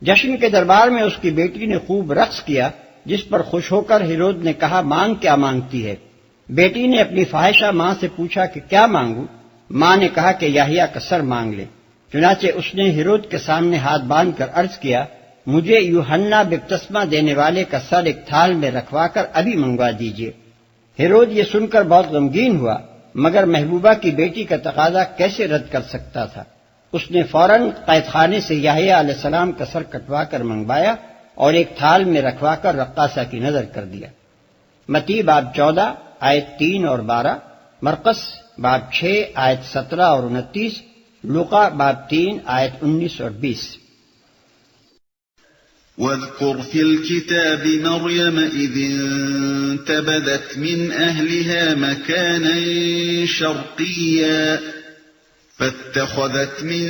Speaker 4: جشن کے دربار میں اس کی بیٹی نے خوب رقص کیا، جس پر خوش ہو کر ہیرود نے کہا مانگ کیا مانگتی ہے؟ بیٹی نے اپنی فاحشہ ماں سے پوچھا کہ کیا مانگوں؟ ماں نے کہا کہ یحییٰ کا سر مانگ لے۔ چنانچہ اس نے ہیرود کے سامنے ہاتھ باندھ کر عرض کیا، مجھے یوحنا بپتسمہ دینے والے کا سر ایک تھال میں رکھوا کر ابھی منگوا دیجیے۔ ہیرود یہ سن کر بہت غمگین ہوا، مگر محبوبہ کی بیٹی کا تقاضا کیسے رد کر سکتا تھا؟ اس نے فوراً قید خانے سے یحییٰ علیہ السلام کا سر کٹوا کر منگوایا اور ایک تھال میں رکھوا کر رقاصہ کی نظر کر دیا۔ متی باب 14 آیت 3 اور 12، مرقس باب 6 آیت 17 اور 29، لوقا باب 3 آیت 19 اور 20۔
Speaker 3: واذكر في الكتاب مريم إذ انتبذت من أهلها مكانا شرقيا فاتخذت من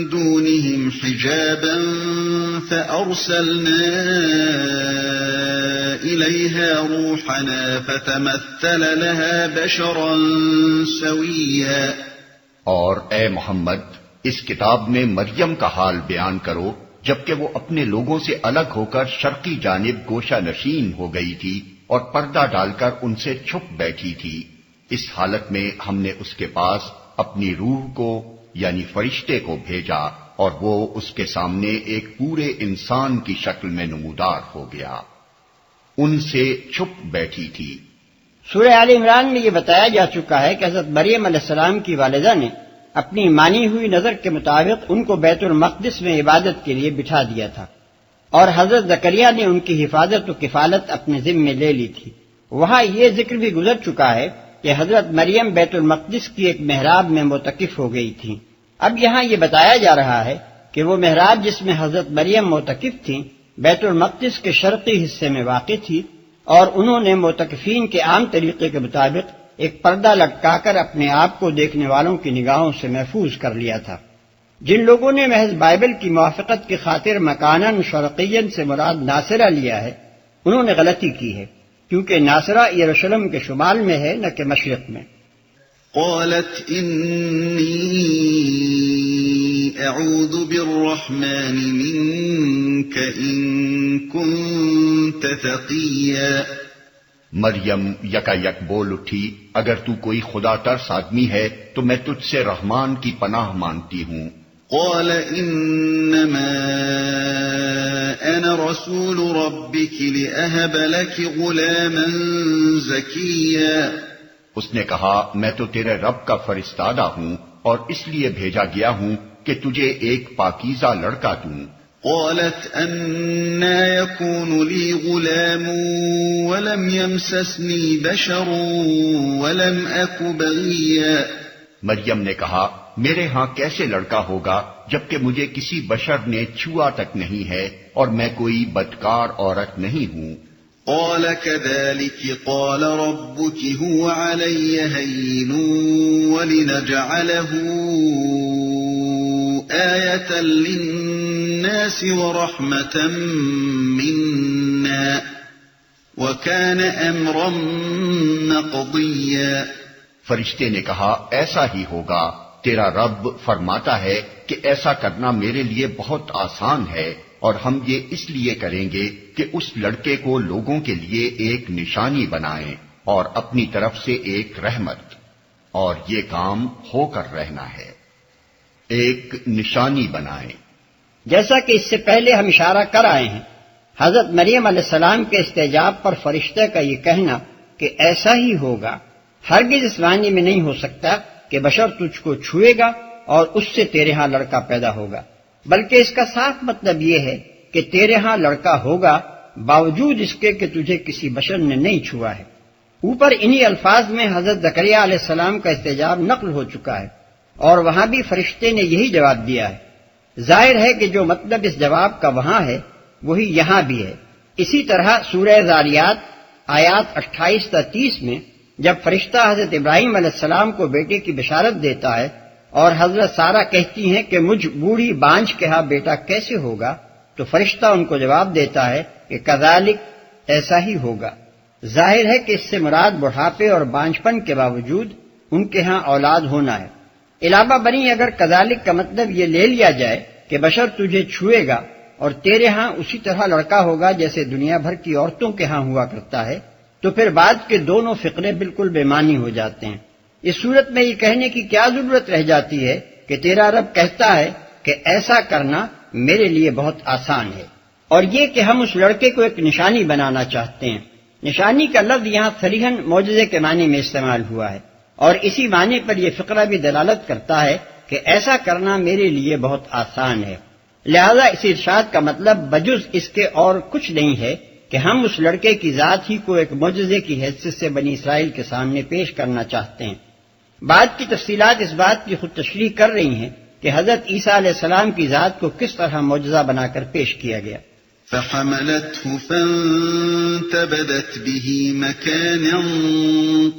Speaker 3: دونهم حجابا فأرسلنا إليها روحنا فتمثل لها بشرا سويا۔
Speaker 2: اور اے محمد اس کتاب میں مریم کا حال بیان کرو جبکہ وہ اپنے لوگوں سے الگ ہو کر شرقی جانب گوشہ نشین ہو گئی تھی اور پردہ ڈال کر ان سے چھپ بیٹھی تھی۔ اس حالت میں ہم نے اس کے پاس اپنی روح کو یعنی فرشتے کو بھیجا اور وہ اس کے سامنے ایک پورے انسان کی شکل میں نمودار ہو گیا، ان سے چھپ بیٹھی تھی۔
Speaker 4: سورہ آل عمران میں یہ بتایا جا چکا ہے کہ حضرت مریم علیہ السلام کی والدہ نے اپنی مانی ہوئی نظر کے مطابق ان کو بیت المقدس میں عبادت کے لیے بٹھا دیا تھا، اور حضرت زکریا نے ان کی حفاظت و کفالت اپنے ذمے لے لی تھی۔ وہاں یہ ذکر بھی گزر چکا ہے کہ حضرت مریم بیت المقدس کی ایک محراب میں معتکف ہو گئی تھیں۔ اب یہاں یہ بتایا جا رہا ہے کہ وہ محراب جس میں حضرت مریم معتکف تھیں بیت المقدس کے شرقی حصے میں واقع تھی، اور انہوں نے معتکفین کے عام طریقے کے مطابق ایک پردہ لٹکا کر اپنے آپ کو دیکھنے والوں کی نگاہوں سے محفوظ کر لیا تھا۔ جن لوگوں نے محض بائبل کی موافقت کی خاطر مکاناً شرقین سے مراد ناصرہ لیا ہے، انہوں نے غلطی کی ہے، کیونکہ ناصرہ یروشلم کے شمال میں ہے نہ کہ مشرق میں۔
Speaker 3: قالت انی اعوذ بالرحمن منک ان کنت تقیا۔
Speaker 2: مریم یکا یک بول اٹھی، اگر تو کوئی خدا ترس آدمی ہے تو میں تجھ سے رحمان کی پناہ مانگتی ہوں۔
Speaker 3: قال انما انا رسول ربك لأهب لك غلاما زكيا۔
Speaker 2: اس نے کہا میں تو تیرے رب کا فرستادہ ہوں اور اس لیے بھیجا گیا ہوں کہ تجھے ایک پاکیزہ لڑکا دوں۔
Speaker 3: قالت أنا يكون لي غلام ولم يمسسني بشر ولم أك بغيا۔
Speaker 2: مریم نے کہا میرے ہاں کیسے لڑکا ہوگا جبکہ مجھے کسی بشر نے چھوا تک نہیں ہے اور میں کوئی بدکار عورت نہیں ہوں۔
Speaker 3: قال كذلك قال ربك هو علي هين ولنجعله آية للناس ورحمة منا وكان أمرا مقضيا۔
Speaker 2: فرشتے نے کہا ایسا ہی ہوگا، تیرا رب فرماتا ہے کہ ایسا کرنا میرے لیے بہت آسان ہے، اور ہم یہ اس لیے کریں گے کہ اس لڑکے کو لوگوں کے لیے ایک نشانی بنائیں اور اپنی طرف سے ایک رحمت، اور یہ کام ہو کر رہنا ہے، ایک نشانی بنائیں۔
Speaker 4: جیسا کہ اس سے پہلے ہم اشارہ کر آئے ہیں، حضرت مریم علیہ السلام کے استجاب پر فرشتے کا یہ کہنا کہ ایسا ہی ہوگا ہرگز اس معنی میں نہیں ہو سکتا کہ بشر تجھ کو چھوئے گا اور اس سے تیرے ہاں لڑکا پیدا ہوگا، بلکہ اس کا صاف مطلب یہ ہے کہ تیرے ہاں لڑکا ہوگا باوجود اس کے کہ تجھے کسی بشر نے نہیں چھوا ہے۔ اوپر انہی الفاظ میں حضرت زکریا علیہ السلام کا استجاب نقل ہو چکا ہے، اور وہاں بھی فرشتے نے یہی جواب دیا ہے۔ ظاہر ہے کہ جو مطلب اس جواب کا وہاں ہے وہی یہاں بھی ہے۔ اسی طرح سورہ ذاریات آیات 28 تا 30 میں جب فرشتہ حضرت ابراہیم علیہ السلام کو بیٹے کی بشارت دیتا ہے اور حضرت سارہ کہتی ہیں کہ مجھ بوڑھی بانجھ کے ہاں بیٹا کیسے ہوگا، تو فرشتہ ان کو جواب دیتا ہے کہ کذالک، ایسا ہی ہوگا۔ ظاہر ہے کہ اس سے مراد بڑھاپے اور بانجھپن کے باوجود ان کے ہاں اولاد ہونا ہے۔ علاوہ بنی اگر کذالک کا مطلب یہ لے لیا جائے کہ بشر تجھے چھوئے گا اور تیرے ہاں اسی طرح لڑکا ہوگا جیسے دنیا بھر کی عورتوں کے ہاں ہوا کرتا ہے، تو پھر بعد کے دونوں فقرے بالکل بے معنی ہو جاتے ہیں۔ اس صورت میں یہ کہنے کی کیا ضرورت رہ جاتی ہے کہ تیرا رب کہتا ہے کہ ایسا کرنا میرے لیے بہت آسان ہے، اور یہ کہ ہم اس لڑکے کو ایک نشانی بنانا چاہتے ہیں۔ نشانی کا لفظ یہاں صریحاً معجزے کے معنی میں استعمال ہوا ہے، اور اسی معنی پر یہ فقرہ بھی دلالت کرتا ہے کہ ایسا کرنا میرے لیے بہت آسان ہے۔ لہذا اس ارشاد کا مطلب بجز اس کے اور کچھ نہیں ہے کہ ہم اس لڑکے کی ذات ہی کو ایک معجزے کی حیثیت سے بنی اسرائیل کے سامنے پیش کرنا چاہتے ہیں۔ بعد کی تفصیلات اس بات کی خود تشریح کر رہی ہیں کہ حضرت عیسیٰ علیہ السلام کی ذات کو کس طرح معجزہ بنا کر پیش کیا گیا۔
Speaker 3: فحملته فانتبذت به مكانا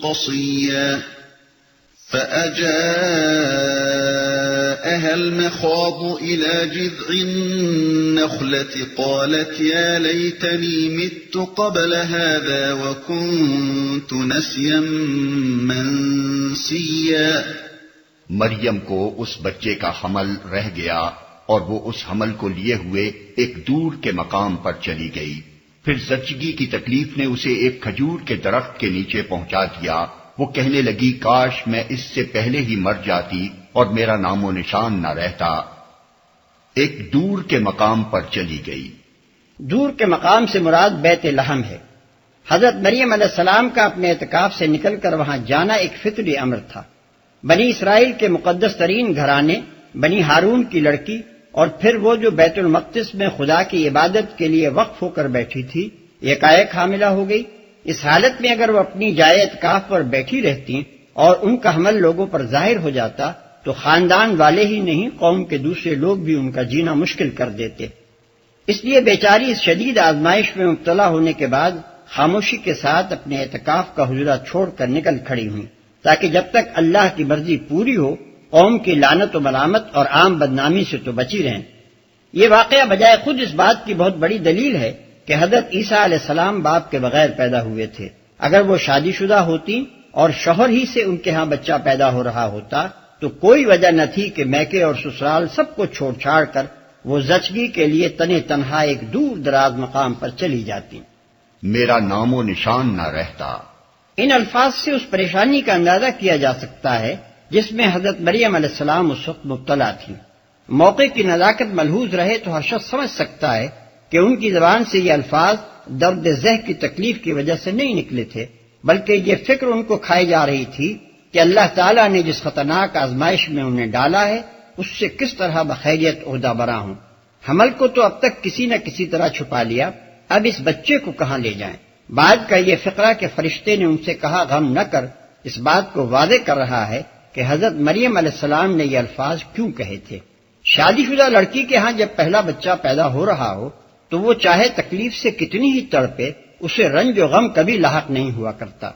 Speaker 3: قصيا فأجاءها المخاض إلى جذع النخلة قالت يا ليتني مت قبل هذا وكنت نسيا منسيا۔
Speaker 2: مریم کو اس بچے کا حمل رہ گیا اور وہ اس حمل کو لیے ہوئے ایک دور کے مقام پر چلی گئی۔ پھر زچگی کی تکلیف نے اسے ایک کھجور کے درخت کے نیچے پہنچا دیا۔ وہ کہنے لگی کاش میں اس سے پہلے ہی مر جاتی اور میرا نام و نشان نہ رہتا۔ ایک دور کے مقام پر چلی گئی۔
Speaker 4: دور کے مقام سے مراد بیت لحم ہے۔ حضرت مریم علیہ السلام کا اپنے اعتکاف سے نکل کر وہاں جانا ایک فطری امر تھا۔ بنی اسرائیل کے مقدس ترین گھرانے، بنی ہارون کی لڑکی، اور پھر وہ جو بیت المقدس میں خدا کی عبادت کے لیے وقف ہو کر بیٹھی تھی، یکایک حاملہ ہو گئی۔ اس حالت میں اگر وہ اپنی جائے اعتکاف پر بیٹھی رہتی اور ان کا حمل لوگوں پر ظاہر ہو جاتا تو خاندان والے ہی نہیں قوم کے دوسرے لوگ بھی ان کا جینا مشکل کر دیتے۔ اس لیے بیچاری اس شدید آزمائش میں مبتلا ہونے کے بعد خاموشی کے ساتھ اپنے اعتکاف کا حجرہ چھوڑ کر نکل کھڑی ہوئی، تاکہ جب تک اللہ کی مرضی پوری ہو قوم کی لعنت و ملامت اور عام بدنامی سے تو بچی رہیں۔ یہ واقعہ بجائے خود اس بات کی بہت بڑی دلیل ہے کہ حضرت عیسیٰ علیہ السلام باپ کے بغیر پیدا ہوئے تھے۔ اگر وہ شادی شدہ ہوتی اور شوہر ہی سے ان کے ہاں بچہ پیدا ہو رہا ہوتا تو کوئی وجہ نہ تھی کہ میکے اور سسرال سب کو چھوڑ چھاڑ کر وہ زچگی کے لیے تنے تنہا ایک دور دراز مقام پر چلی جاتی۔
Speaker 2: میرا نام و نشان نہ رہتا۔
Speaker 4: ان الفاظ سے اس پریشانی کا اندازہ کیا جا سکتا ہے جس میں حضرت مریم علیہ السلام اس وقت مبتلا تھی۔ موقع کی نزاکت ملحوظ رہے تو ہر شخص سمجھ سکتا ہے کہ ان کی زبان سے یہ الفاظ درد ذہن کی تکلیف کی وجہ سے نہیں نکلے تھے، بلکہ یہ فکر ان کو کھائی جا رہی تھی کہ اللہ تعالیٰ نے جس خطرناک آزمائش میں انہیں ڈالا ہے اس سے کس طرح بخیریت عہدہ برا ہوں۔ حمل کو تو اب تک کسی نہ کسی طرح چھپا لیا، اب اس بچے کو کہاں لے جائیں؟ بعد کا یہ فقرہ کہ فرشتے نے ان سے کہا غم نہ کر، اس بات کو واضح کر رہا ہے کہ حضرت مریم علیہ السلام نے یہ الفاظ کیوں کہے تھے۔ شادی شدہ لڑکی کے ہاں جب پہلا بچہ پیدا ہو رہا ہو تو وہ چاہے تکلیف سے کتنی ہی تڑپے، اسے رنج و غم کبھی لاحق نہیں ہوا کرتا۔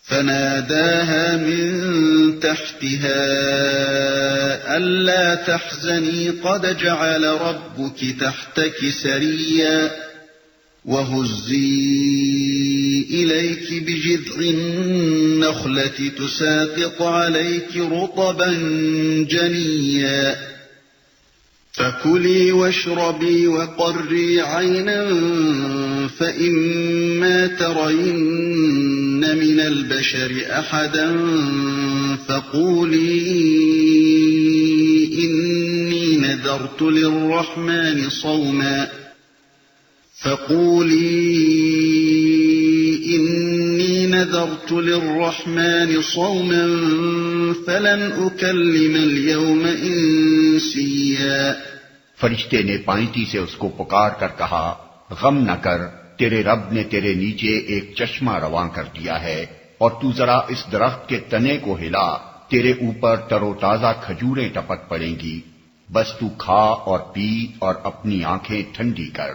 Speaker 3: فناداها من تحتها ألا تحزني قد جعل ربك تحتك سريا وهزي إليك بجذع النخلة تساقط عليك رطبا جنيا فكلي واشربي وقري عينا فإما ترين من البشر أحدا فقولي إني نذرت للرحمن صوما فلن أكلم اليوم إنسيا۔
Speaker 2: فرشتے نے پائنتی سے اس کو پکار کر کہا غم نہ کر، تیرے رب نے تیرے نیچے ایک چشمہ رواں کر دیا ہے، اور تو ذرا اس درخت کے تنے کو ہلا، تیرے اوپر تر و تازہ کھجوریں ٹپک پڑیں گی، بس تو کھا اور پی اور اپنی آنکھیں ٹھنڈی کر۔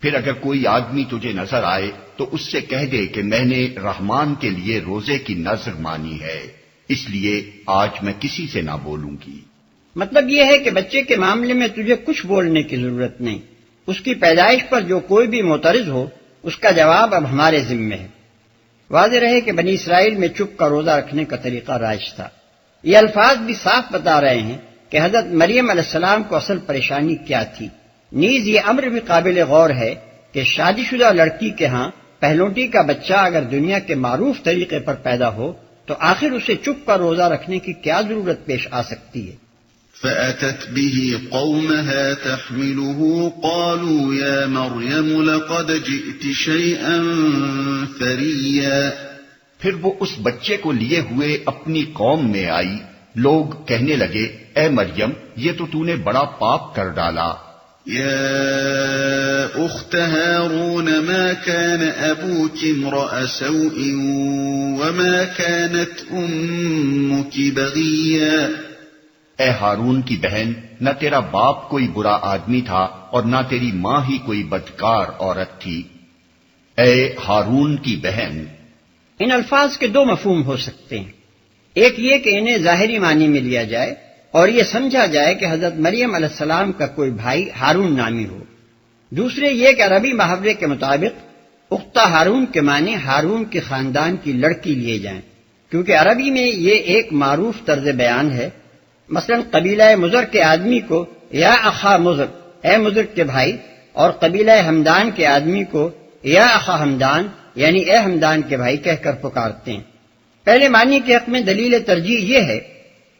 Speaker 2: پھر اگر کوئی آدمی تجھے نظر آئے تو اس سے کہہ دے کہ میں نے رحمان کے لیے روزے کی نذر مانی ہے، اس لیے آج میں کسی سے نہ بولوں گی۔
Speaker 4: مطلب یہ ہے کہ بچے کے معاملے میں تجھے کچھ بولنے کی ضرورت نہیں، اس کی پیدائش پر جو کوئی بھی معترض ہو اس کا جواب اب ہمارے ذمے ہے۔ واضح رہے کہ بنی اسرائیل میں چپ کا روزہ رکھنے کا طریقہ رائج تھا۔ یہ الفاظ بھی صاف بتا رہے ہیں کہ حضرت مریم علیہ السلام کو اصل پریشانی کیا تھی۔ نیز یہ امر بھی قابل غور ہے کہ شادی شدہ لڑکی کے ہاں پہلوٹی کا بچہ اگر دنیا کے معروف طریقے پر پیدا ہو تو آخر اسے چپ کر روزہ رکھنے کی کیا ضرورت پیش آ سکتی ہے؟
Speaker 3: فأتت به قومها تحمله قالوا يا مريم لقد جئت شيئا فريا.
Speaker 2: پھر وہ اس بچے کو لیے ہوئے اپنی قوم میں آئی. لوگ کہنے لگے اے مریم یہ تو نے بڑا پاپ کر ڈالا.
Speaker 3: يا أخت هارون ما كان أبوك امرأ سوء وما كانت أمك بغيا.
Speaker 2: اے ہارون کی بہن نہ تیرا باپ کوئی برا آدمی تھا اور نہ تیری ماں ہی کوئی بدکار عورت تھی. اے ہارون کی بہن.
Speaker 4: ان الفاظ کے دو مفہوم ہو سکتے ہیں. ایک یہ کہ انہیں ظاہری معنی میں لیا جائے اور یہ سمجھا جائے کہ حضرت مریم علیہ السلام کا کوئی بھائی ہارون نامی ہو. دوسرے یہ کہ عربی محاورے کے مطابق اختہ ہارون کے معنی ہارون کے خاندان کی لڑکی لیے جائیں، کیونکہ عربی میں یہ ایک معروف طرز بیان ہے. مثلا قبیلہ مضر کے آدمی کو یا اخا مضر، اے مضر کے بھائی، اور قبیلہ ہمدان کے آدمی کو یا اخا ہمدان، یعنی اے ہمدان کے بھائی کہہ کر پکارتے ہیں. پہلے معنی کے حق میں دلیل ترجیح یہ ہے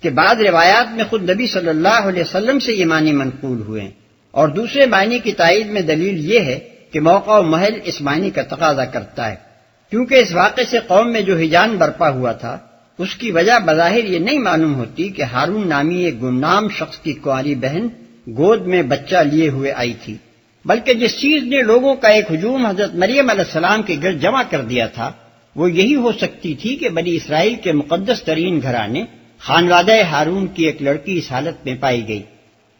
Speaker 4: کہ بعض روایات میں خود نبی صلی اللہ علیہ وسلم سے یہ معنی منقول ہوئے ہیں، اور دوسرے معنی کی تائید میں دلیل یہ ہے کہ موقع و محل اس معنی کا تقاضا کرتا ہے، کیونکہ اس واقعے سے قوم میں جو ہیجان برپا ہوا تھا اس کی وجہ بظاہر یہ نہیں معلوم ہوتی کہ ہارون نامی ایک گمنام شخص کی کنواری بہن گود میں بچہ لیے ہوئے آئی تھی، بلکہ جس چیز نے لوگوں کا ایک ہجوم حضرت مریم علیہ السلام کے گرد جمع کر دیا تھا وہ یہی ہو سکتی تھی کہ بنی اسرائیل کے مقدس ترین گھرانے خانوادہ ہارون کی ایک لڑکی اس حالت میں پائی گئی.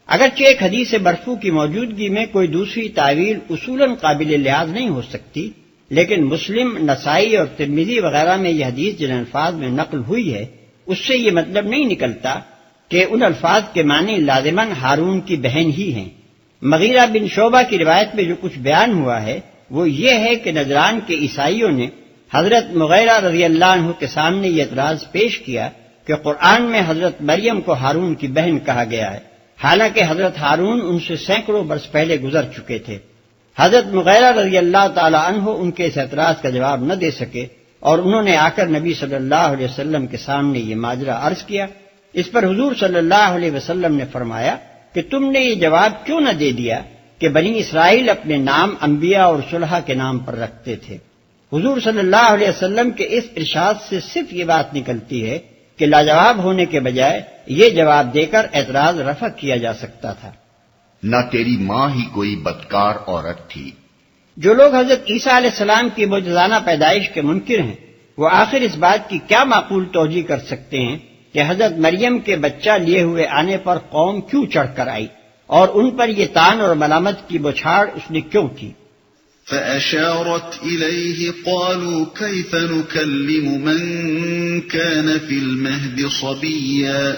Speaker 4: اگرچہ ایک حدیث مرفوع کی موجودگی میں کوئی دوسری تعویل اصولاً قابل لحاظ نہیں ہو سکتی، لیکن مسلم، نسائی اور ترمذی وغیرہ میں یہ حدیث جن الفاظ میں نقل ہوئی ہے اس سے یہ مطلب نہیں نکلتا کہ ان الفاظ کے معنی لازماً ہارون کی بہن ہی ہیں. مغیرہ بن شعبہ کی روایت میں جو کچھ بیان ہوا ہے وہ یہ ہے کہ نجران کے عیسائیوں نے حضرت مغیرہ رضی اللہ عنہ کے سامنے یہ اعتراض پیش کیا کہ قرآن میں حضرت مریم کو ہارون کی بہن کہا گیا ہے، حالانکہ حضرت ہارون ان سے سینکڑوں برس پہلے گزر چکے تھے. حضرت مغیرہ رضی اللہ تعالی عنہ ان کے اس اعتراض کا جواب نہ دے سکے اور انہوں نے آ کر نبی صلی اللہ علیہ وسلم کے سامنے یہ ماجرا عرض کیا. اس پر حضور صلی اللہ علیہ وسلم نے فرمایا کہ تم نے یہ جواب کیوں نہ دے دیا کہ بنی اسرائیل اپنے نام انبیاء اور صلحاء کے نام پر رکھتے تھے. حضور صلی اللہ علیہ وسلم کے اس ارشاد سے صرف یہ بات نکلتی ہے کہ لاجواب ہونے کے بجائے یہ جواب دے کر اعتراض رفع کیا جا سکتا تھا.
Speaker 2: نہ تیری ماں ہی کوئی بدکار عورت تھی.
Speaker 4: جو لوگ حضرت عیسیٰ علیہ السلام کی معجزانہ پیدائش کے منکر ہیں وہ آخر اس بات کی کیا معقول توجیہ کر سکتے ہیں کہ حضرت مریم کے بچہ لیے ہوئے آنے پر قوم کیوں چڑھ کر آئی اور ان پر یہ تان اور ملامت کی بوچھاڑ اس نے کیوں کی؟
Speaker 3: فأشارت إليه قالوا كيف نكلم من كان في المهد صبيا.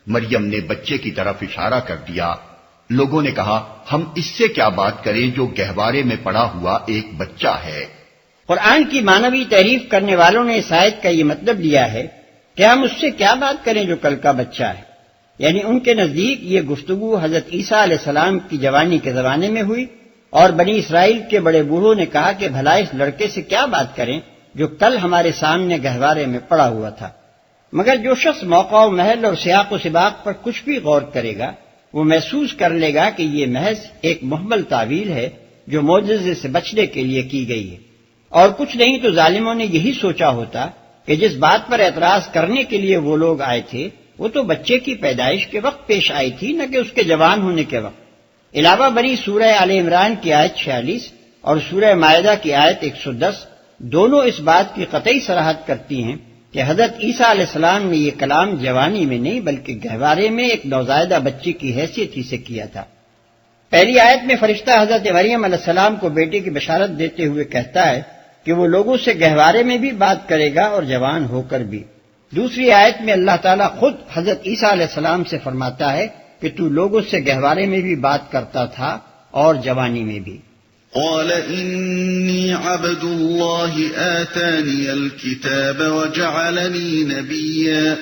Speaker 2: مریم نے بچے کی طرف اشارہ کر دیا. لوگوں نے کہا ہم اس سے کیا بات کریں جو گہوارے میں پڑا ہوا ایک بچہ ہے.
Speaker 4: قرآن کی معنوی تحریف کرنے والوں نے اس آیت کا یہ مطلب لیا ہے کہ ہم اس سے کیا بات کریں جو کل کا بچہ ہے، یعنی ان کے نزدیک یہ گفتگو حضرت عیسیٰ علیہ السلام کی جوانی کے زمانے میں ہوئی اور بنی اسرائیل کے بڑے بوڑھوں نے کہا کہ بھلا اس لڑکے سے کیا بات کریں جو کل ہمارے سامنے گہوارے میں پڑا ہوا تھا. مگر جو شخص موقع و محل اور سیاق و سباق پر کچھ بھی غور کرے گا وہ محسوس کر لے گا کہ یہ محض ایک محمل تعویل ہے جو معجزے سے بچنے کے لیے کی گئی ہے، اور کچھ نہیں تو ظالموں نے یہی سوچا ہوتا کہ جس بات پر اعتراض کرنے کے لیے وہ لوگ آئے تھے وہ تو بچے کی پیدائش کے وقت پیش آئی تھی، نہ کہ اس کے جوان ہونے کے وقت. علاوہ بری سورہ آل عمران کی آیت 46 اور سورہ مائدہ کی آیت 110 دونوں اس بات کی قطعی صراحت کرتی ہیں کہ حضرت عیسیٰ علیہ السلام نے یہ کلام جوانی میں نہیں بلکہ گہوارے میں ایک نوزائیدہ بچے کی حیثیت ہی سے کیا تھا. پہلی آیت میں فرشتہ حضرت مریم علیہ السلام کو بیٹے کی بشارت دیتے ہوئے کہتا ہے کہ وہ لوگوں سے گہوارے میں بھی بات کرے گا اور جوان ہو کر بھی. دوسری آیت میں اللہ تعالیٰ خود حضرت عیسیٰ علیہ السلام سے فرماتا ہے کہ تو لوگوں سے گہوارے میں بھی بات کرتا تھا اور جوانی میں بھی.
Speaker 3: قال إني عبد الله آتاني الكتاب وجعلني نبيا.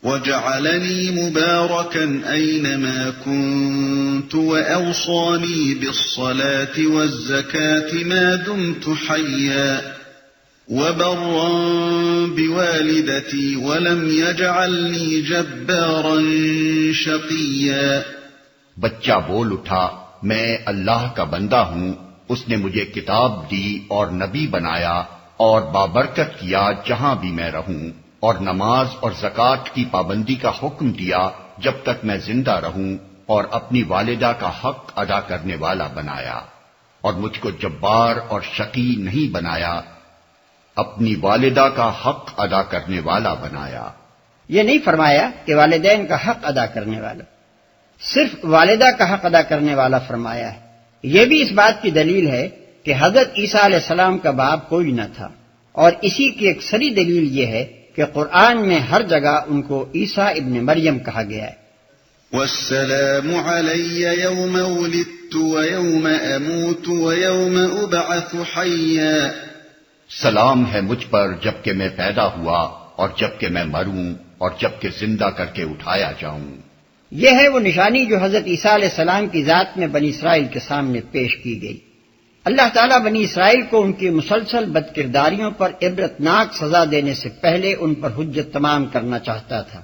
Speaker 3: وجعلني مباركا أينما كنت وأوصاني بالصلاة والزكاة ما دمت حيا وبرا بوالدتي ولم يجعلني جبارا شقيا.
Speaker 2: بچہ بول اٹھا، میں اللہ کا بندہ ہوں، اس نے مجھے کتاب دی اور نبی بنایا اور بابرکت کیا جہاں بھی میں رہوں، اور نماز اور زکوٰۃ کی پابندی کا حکم دیا جب تک میں زندہ رہوں، اور اپنی والدہ کا حق ادا کرنے والا بنایا، اور مجھ کو جبار اور شقی نہیں بنایا، اپنی والدہ کا حق ادا کرنے والا بنایا.
Speaker 4: یہ نہیں فرمایا کہ والدین کا حق ادا کرنے والا، صرف والدہ کا حق ادا کرنے والا فرمایا ہے. یہ بھی اس بات کی دلیل ہے کہ حضرت عیسیٰ علیہ السلام کا باپ کوئی نہ تھا، اور اسی کی ایک سری دلیل یہ ہے کہ قرآن میں ہر جگہ ان کو عیسیٰ ابن مریم کہا گیا ہے.
Speaker 3: والسلام علی یوم ولدت ویوم اموت ویوم ابعث حیا.
Speaker 2: سلام ہے مجھ پر جب کہ میں پیدا ہوا اور جب کہ میں مروں اور جب کہ زندہ کر کے اٹھایا جاؤں.
Speaker 4: یہ ہے وہ نشانی جو حضرت عیسیٰ علیہ السلام کی ذات میں بنی اسرائیل کے سامنے پیش کی گئی. اللہ تعالیٰ بنی اسرائیل کو ان کی مسلسل بدکرداریوں پر عبرتناک سزا دینے سے پہلے ان پر حجت تمام کرنا چاہتا تھا.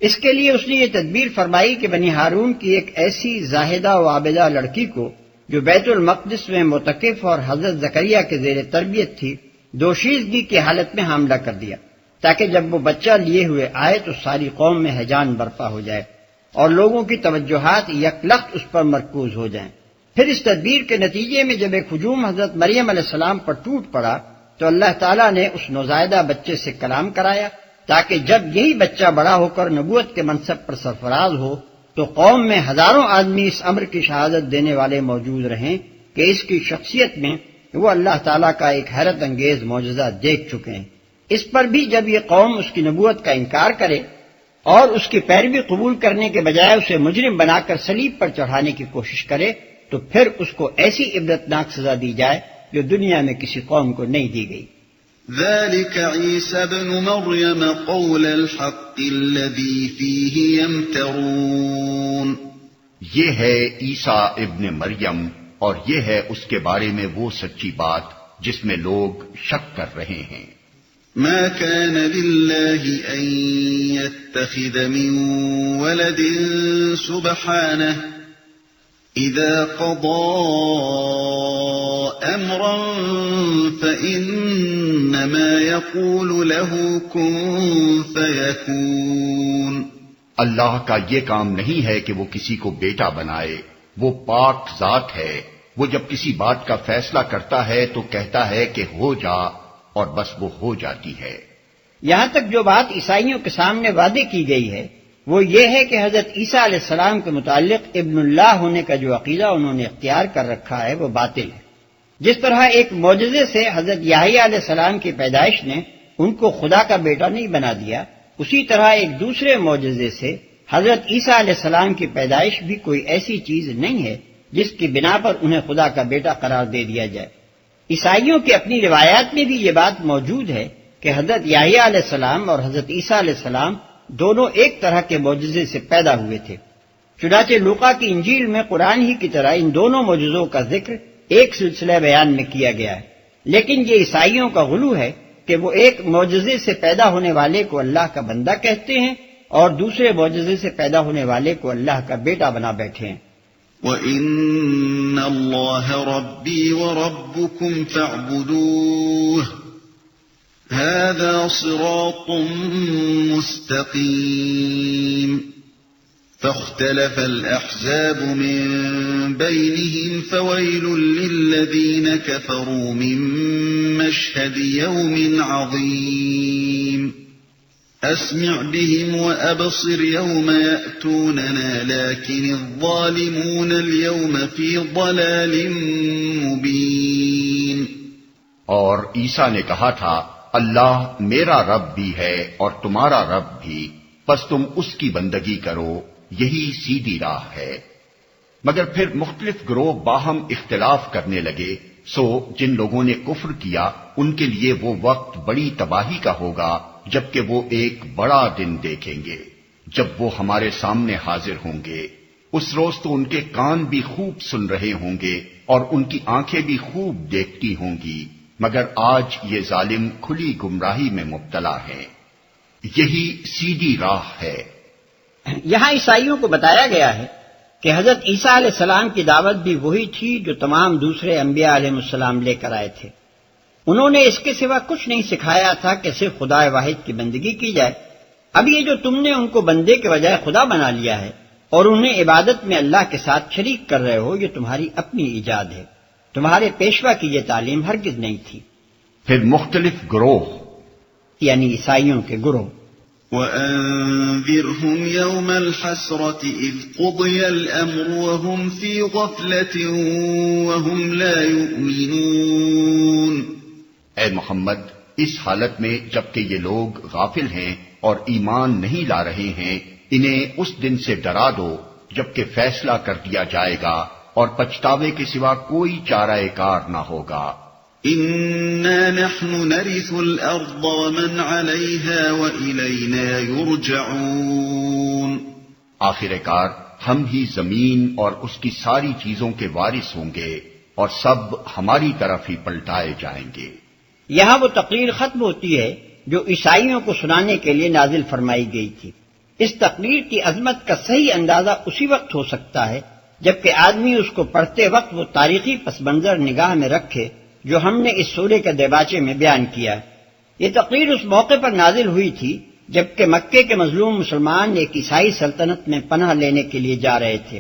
Speaker 4: اس کے لیے اس نے یہ تدبیر فرمائی کہ بنی ہارون کی ایک ایسی زاہدہ و عابدہ لڑکی کو جو بیت المقدس میں معتکف اور حضرت زکریا کے زیر تربیت تھی، دوشیزگی کی حالت میں حاملہ کر دیا، تاکہ جب وہ بچہ لیے ہوئے آئے تو ساری قوم میں ہیجان برپا ہو جائے اور لوگوں کی توجہات یکلخت اس پر مرکوز ہو جائیں. پھر اس تدبیر کے نتیجے میں جب ایک ہجوم حضرت مریم علیہ السلام پر ٹوٹ پڑا تو اللہ تعالیٰ نے اس نوزائیدہ بچے سے کلام کرایا، تاکہ جب یہی بچہ بڑا ہو کر نبوت کے منصب پر سرفراز ہو تو قوم میں ہزاروں آدمی اس امر کی شہادت دینے والے موجود رہیں کہ اس کی شخصیت میں وہ اللہ تعالیٰ کا ایک حیرت انگیز معجزہ دیکھ چکے ہیں. اس پر بھی جب یہ قوم اس کی نبوت کا انکار کرے اور اس کی پیروی قبول کرنے کے بجائے اسے مجرم بنا کر صلیب پر چڑھانے کی کوشش کرے تو پھر اس کو ایسی عبرتناک سزا دی جائے جو دنیا میں کسی قوم کو نہیں دی گئی.
Speaker 3: ذلك عيسى ابن مريم قول الحق الذي فيه يمترون.
Speaker 2: یہ ہے عیسیٰ ابن مریم اور یہ ہے اس کے بارے میں وہ سچی بات جس میں لوگ شک کر رہے ہیں.
Speaker 3: ما كان لله أن يتخذ من ولد سبحانه إذا قضى أمرا فإنما يقول له كن فيكون.
Speaker 2: اللہ کا یہ کام نہیں ہے کہ وہ کسی کو بیٹا بنائے، وہ پاک ذات ہے، وہ جب کسی بات کا فیصلہ کرتا ہے تو کہتا ہے کہ ہو جا اور بس وہ ہو جاتی ہے.
Speaker 4: یہاں تک جو بات عیسائیوں کے سامنے وعدے کی گئی ہے وہ یہ ہے کہ حضرت عیسیٰ علیہ السلام کے متعلق ابن اللہ ہونے کا جو عقیدہ انہوں نے اختیار کر رکھا ہے وہ باطل ہے. جس طرح ایک معجزے سے حضرت یحییٰ علیہ السلام کی پیدائش نے ان کو خدا کا بیٹا نہیں بنا دیا، اسی طرح ایک دوسرے معجزے سے حضرت عیسیٰ علیہ السلام کی پیدائش بھی کوئی ایسی چیز نہیں ہے جس کی بنا پر انہیں خدا کا بیٹا قرار دے دیا جائے. عیسائیوں کی اپنی روایات میں بھی یہ بات موجود ہے کہ حضرت یحییٰ علیہ السلام اور حضرت عیسیٰ علیہ السلام دونوں ایک طرح کے معجزے سے پیدا ہوئے تھے. چنانچہ لوقا کی انجیل میں قرآن ہی کی طرح ان دونوں معجزوں کا ذکر ایک سلسلہ بیان میں کیا گیا ہے. لیکن یہ عیسائیوں کا غلو ہے کہ وہ ایک معجزے سے پیدا ہونے والے کو اللہ کا بندہ کہتے ہیں اور دوسرے معجزے سے پیدا ہونے والے کو اللہ کا بیٹا بنا بیٹھے ہیں.
Speaker 3: وَإِنَّ اللَّهَ رَبِّي وَرَبُّكُمْ فَاعْبُدُوهُ هَذَا صِرَاطٌ مُسْتَقِيمٌ. فَاخْتَلَفَ الْأَحْزَابُ مِنْ بَيْنِهِمْ فَوَيْلٌ لِلَّذِينَ كَفَرُوا مِنْ مَشْهَدِ يَوْمٍ عَظِيمٍ. أسمع بهم وأبصر يوم يأتوننا لكن الظالمون اليوم في ضلال مبين.
Speaker 2: اور عیسیٰ نے کہا تھا اللہ میرا رب بھی ہے اور تمہارا رب بھی، پس تم اس کی بندگی کرو، یہی سیدھی راہ ہے. مگر پھر مختلف گروہ باہم اختلاف کرنے لگے، سو جن لوگوں نے کفر کیا ان کے لیے وہ وقت بڑی تباہی کا ہوگا جبکہ وہ ایک بڑا دن دیکھیں گے جب وہ ہمارے سامنے حاضر ہوں گے. اس روز تو ان کے کان بھی خوب سن رہے ہوں گے اور ان کی آنکھیں بھی خوب دیکھتی ہوں گی، مگر آج یہ ظالم کھلی گمراہی میں مبتلا ہیں. یہی سیدھی راہ ہے.
Speaker 4: یہاں عیسائیوں کو بتایا گیا ہے کہ حضرت عیسیٰ علیہ السلام کی دعوت بھی وہی تھی جو تمام دوسرے انبیاء علیہ السلام لے کر آئے تھے. انہوں نے اس کے سوا کچھ نہیں سکھایا تھا کہ صرف خدا واحد کی بندگی کی جائے. اب یہ جو تم نے ان کو بندے کے بجائے خدا بنا لیا ہے اور انہیں عبادت میں اللہ کے ساتھ شریک کر رہے ہو، یہ تمہاری اپنی ایجاد ہے. تمہارے پیشوا کی یہ تعلیم ہرگز نہیں تھی.
Speaker 2: پھر مختلف گروہ
Speaker 4: یعنی عیسائیوں کے گروہ.
Speaker 3: وَأَنذِرْهُمْ يَوْمَ الْحَسْرَةِ إِذْ قُضِيَ الْأَمْرُ وَهُمْ فِي غَفْلَةٍ وَهُمْ لَا يُؤْمِنُونَ.
Speaker 2: اے محمد، اس حالت میں جبکہ یہ لوگ غافل ہیں اور ایمان نہیں لا رہے ہیں، انہیں اس دن سے ڈرا دو جبکہ فیصلہ کر دیا جائے گا اور پچھتاوے کے سوا کوئی چارہ کار نہ ہوگا.
Speaker 3: إِنَّا نَحْنُ نَرِثُ الْأَرْضَ وَمَنْ عَلَيْهَا وَإِلَيْنَا يُرْجَعُونَ.
Speaker 2: آخر کار ہم ہی زمین اور اس کی ساری چیزوں کے وارث ہوں گے اور سب ہماری طرف ہی پلٹائے جائیں گے.
Speaker 4: یہاں وہ تقریر ختم ہوتی ہے جو عیسائیوں کو سنانے کے لیے نازل فرمائی گئی تھی. اس تقریر کی عظمت کا صحیح اندازہ اسی وقت ہو سکتا ہے جبکہ آدمی اس کو پڑھتے وقت وہ تاریخی پس منظر نگاہ میں رکھے جو ہم نے اس سورے کے دیباچے میں بیان کیا ہے. یہ تقریر اس موقع پر نازل ہوئی تھی جبکہ مکے کے مظلوم مسلمان ایک عیسائی سلطنت میں پناہ لینے کے لیے جا رہے تھے،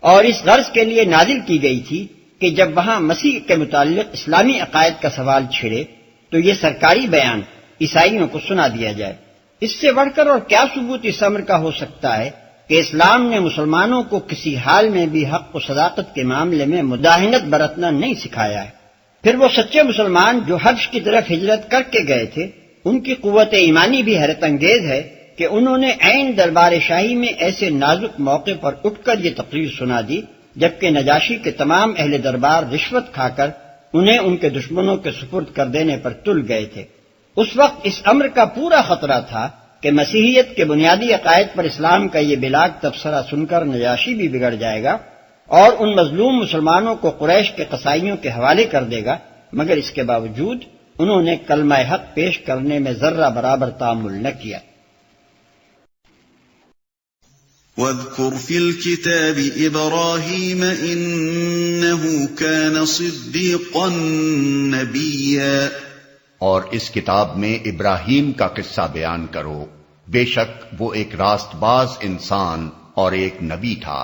Speaker 4: اور اس غرض کے لیے نازل کی گئی تھی کہ جب وہاں مسیح کے متعلق اسلامی عقائد کا سوال چھڑے تو یہ سرکاری بیان عیسائیوں کو سنا دیا جائے. اس سے بڑھ کر اور کیا ثبوت اس امر کا ہو سکتا ہے کہ اسلام نے مسلمانوں کو کسی حال میں بھی حق و صداقت کے معاملے میں مداہنت برتنا نہیں سکھایا ہے. پھر وہ سچے مسلمان جو حبش کی طرف ہجرت کر کے گئے تھے، ان کی قوت ایمانی بھی حیرت انگیز ہے کہ انہوں نے عین دربار شاہی میں ایسے نازک موقع پر اٹھ کر یہ تقریر سنا دی جبکہ نجاشی کے تمام اہل دربار رشوت کھا کر انہیں ان کے دشمنوں کے سپرد کر دینے پر تل گئے تھے. اس وقت اس امر کا پورا خطرہ تھا کہ مسیحیت کے بنیادی عقائد پر اسلام کا یہ بلاگ تبصرہ سن کر نجاشی بھی بگڑ جائے گا اور ان مظلوم مسلمانوں کو قریش کے قصائیوں کے حوالے کر دے گا، مگر اس کے باوجود انہوں نے کلمہ حق پیش کرنے میں ذرہ برابر تامل نہ کیا.
Speaker 3: وَاذْكُرْ فِي الْكِتَابِ إِبْرَاهِيمَ إِنَّهُ كَانَ صِدِّيقًا نَبِيًّا.
Speaker 2: اور اس کتاب میں ابراہیم کا قصہ بیان کرو، بے شک وہ ایک راست باز انسان اور ایک نبی تھا.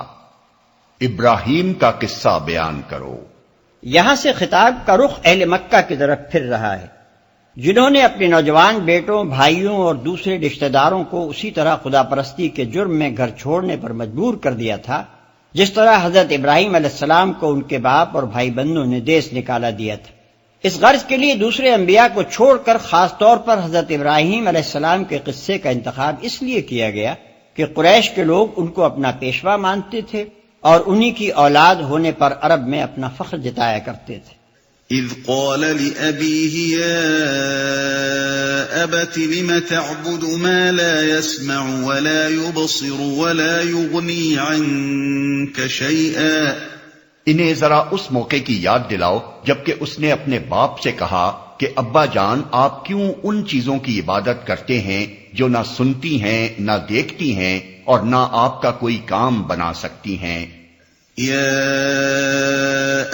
Speaker 2: ابراہیم کا قصہ بیان کرو.
Speaker 4: یہاں سے خطاب کا رخ اہل مکہ کی طرف پھر رہا ہے، جنہوں نے اپنے نوجوان بیٹوں، بھائیوں اور دوسرے رشتہ داروں کو اسی طرح خدا پرستی کے جرم میں گھر چھوڑنے پر مجبور کر دیا تھا جس طرح حضرت ابراہیم علیہ السلام کو ان کے باپ اور بھائی بندوں نے دیس نکالا دیا تھا. اس غرض کے لیے دوسرے انبیاء کو چھوڑ کر خاص طور پر حضرت ابراہیم علیہ السلام کے قصے کا انتخاب اس لیے کیا گیا کہ قریش کے لوگ ان کو اپنا پیشوا مانتے تھے اور انہی کی اولاد ہونے پر عرب میں اپنا فخر جتایا کرتے تھے.
Speaker 3: اذ قال لأبيه يا أبت لم تعبد ما لا يسمع ولا يبصر ولا يغني عنك شيئا.
Speaker 2: انہیں ذرا اس موقع کی یاد دلاؤ جبکہ اس نے اپنے باپ سے کہا کہ ابا جان آپ کیوں ان چیزوں کی عبادت کرتے ہیں جو نہ سنتی ہیں نہ دیکھتی ہیں اور نہ آپ کا کوئی کام بنا سکتی ہیں.
Speaker 3: یا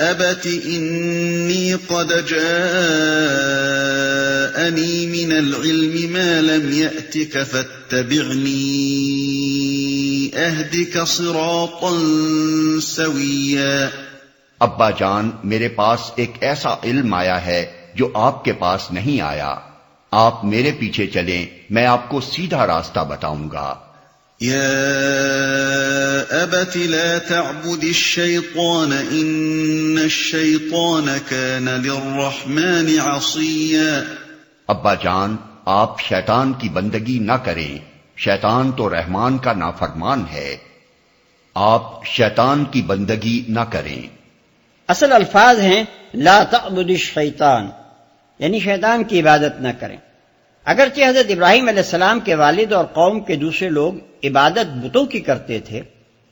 Speaker 3: ابت انی قد جاءنی من العلم ما لم یأتک فاتبعنی اہدک صراطا سویا.
Speaker 2: ابا جان میرے پاس ایک ایسا علم آیا ہے جو آپ کے پاس نہیں آیا، آپ میرے پیچھے چلیں میں آپ کو سیدھا راستہ بتاؤں گا.
Speaker 3: یا ابت لا تعبد الشیطان ان الشیطان کان للرحمن عصیا.
Speaker 2: ابا جان آپ شیطان کی بندگی نہ کریں، شیطان تو رحمان کا نافرمان ہے، آپ شیطان کی بندگی نہ کریں.
Speaker 4: اصل الفاظ ہیں لا تعبد الشیطان، یعنی شیطان کی عبادت نہ کریں. اگرچہ حضرت ابراہیم علیہ السلام کے والد اور قوم کے دوسرے لوگ عبادت بتوں کی کرتے تھے،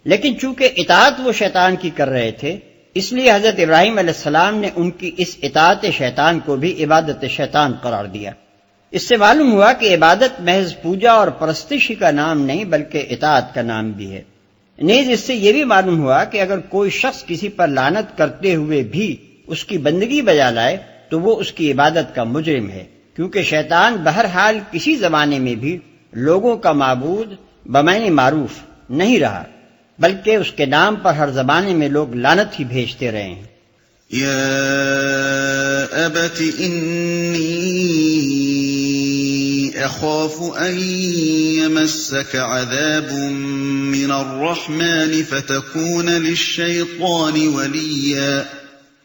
Speaker 4: لیکن چونکہ اطاعت وہ شیطان کی کر رہے تھے، اس لیے حضرت ابراہیم علیہ السلام نے ان کی اس اطاعت شیطان کو بھی عبادت شیطان قرار دیا۔ اس سے معلوم ہوا کہ عبادت محض پوجا اور پرستش کا نام نہیں بلکہ اطاعت کا نام بھی ہے۔ نیز اس سے یہ بھی معلوم ہوا کہ اگر کوئی شخص کسی پر لعنت کرتے ہوئے بھی اس کی بندگی بجا لائے تو وہ اس کی عبادت کا مجرم ہے، کیونکہ شیطان بہرحال کسی زمانے میں بھی لوگوں کا معبود بمعنی معروف نہیں رہا، بلکہ اس کے نام پر ہر زمانے میں لوگ لعنت ہی بھیجتے رہے ہیں۔
Speaker 3: یا ابت انی اخاف ان یمسک عذاب من الرحمن فتکون للشیطان ولیا۔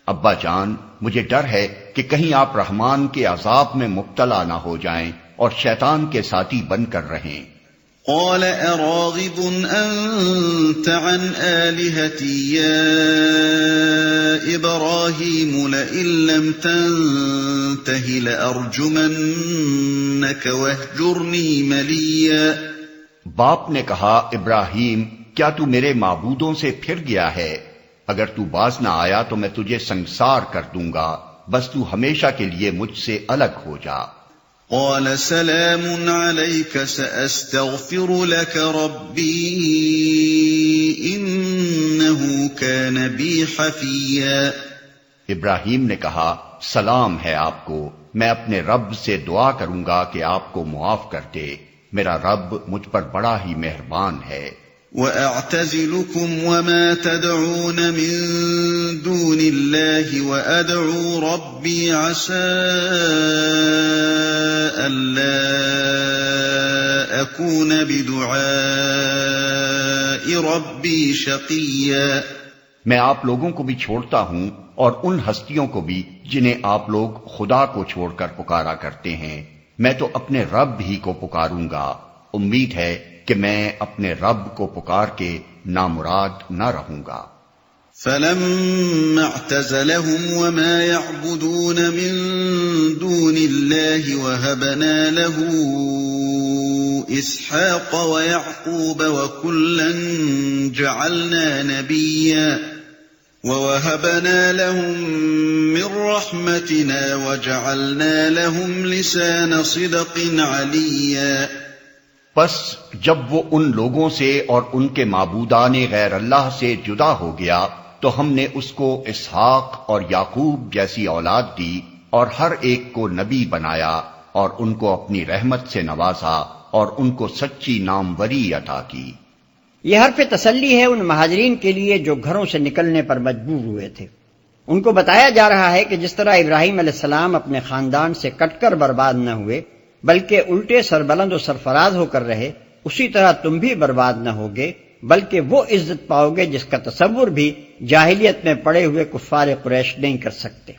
Speaker 2: ابا جان، مجھے ڈر ہے کہ کہیں آپ رحمان کے عذاب میں مبتلا نہ ہو جائیں اور شیطان کے ساتھی بن کر رہیں۔
Speaker 3: قال اراغب انت عن آلهتي يا ابراهيم لئن لم تنته لارجمنك واهجرني مليا۔
Speaker 2: باپ نے کہا، ابراہیم کیا تو میرے معبودوں سے پھر گیا ہے؟ اگر تو باز نہ آیا تو میں تجھے سنگسار کر دوں گا، بس تو ہمیشہ کے لیے مجھ سے الگ ہو جا۔
Speaker 3: قال سلام عليك سأستغفر لك ربي إنه كان بي حفيا۔
Speaker 2: ابراہیم نے کہا، سلام ہے آپ کو، میں اپنے رب سے دعا کروں گا کہ آپ کو معاف کر دے، میرا رب مجھ پر بڑا ہی مہربان ہے۔
Speaker 3: وَأَعْتَزِلُكُمْ وَمَا تَدْعُونَ مِن دُونِ اللَّهِ وَأَدْعُو رَبِّي عَسَىٰ أَلَّا أَكُونَ بِدُعَاءِ رَبِّي شَقِيًّا۔
Speaker 2: میں آپ لوگوں کو بھی چھوڑتا ہوں اور ان ہستیوں کو بھی جنہیں آپ لوگ خدا کو چھوڑ کر پکارا کرتے ہیں، میں تو اپنے رب ہی کو پکاروں گا، امید ہے کہ میں اپنے رب کو پکار کے نامراد نہ رہوں گا۔
Speaker 3: فَلَمَّا اعْتَزَلَهُمْ وَمَا يَعْبُدُونَ مِن دُونِ اللَّهِ وَهَبْنَا لَهُ إِسْحَاقَ وَيَعْقُوبَ وَكُلًّا جَعَلْنَا نَبِيًّا وَوَهَبْنَا لَهُم مِّن رَّحْمَتِنَا وَجَعَلْنَا لَهُمْ لِسَانَ صِدْقٍ عَلِيًّا۔
Speaker 2: پس جب وہ ان لوگوں سے اور ان کے معبودان غیر اللہ سے جدا ہو گیا تو ہم نے اس کو اسحاق اور یعقوب جیسی اولاد دی اور ہر ایک کو نبی بنایا اور ان کو اپنی رحمت سے نوازا اور ان کو سچی ناموری عطا کی۔
Speaker 4: یہ حرف تسلی ہے ان مہاجرین کے لیے جو گھروں سے نکلنے پر مجبور ہوئے تھے۔ ان کو بتایا جا رہا ہے کہ جس طرح ابراہیم علیہ السلام اپنے خاندان سے کٹ کر برباد نہ ہوئے بلکہ الٹے سربلند و سرفراز ہو کر رہے، اسی طرح تم بھی برباد نہ ہوگے بلکہ وہ عزت پاؤ گے جس کا تصور بھی جاہلیت میں پڑے ہوئے کفار قریش نہیں کر سکتے۔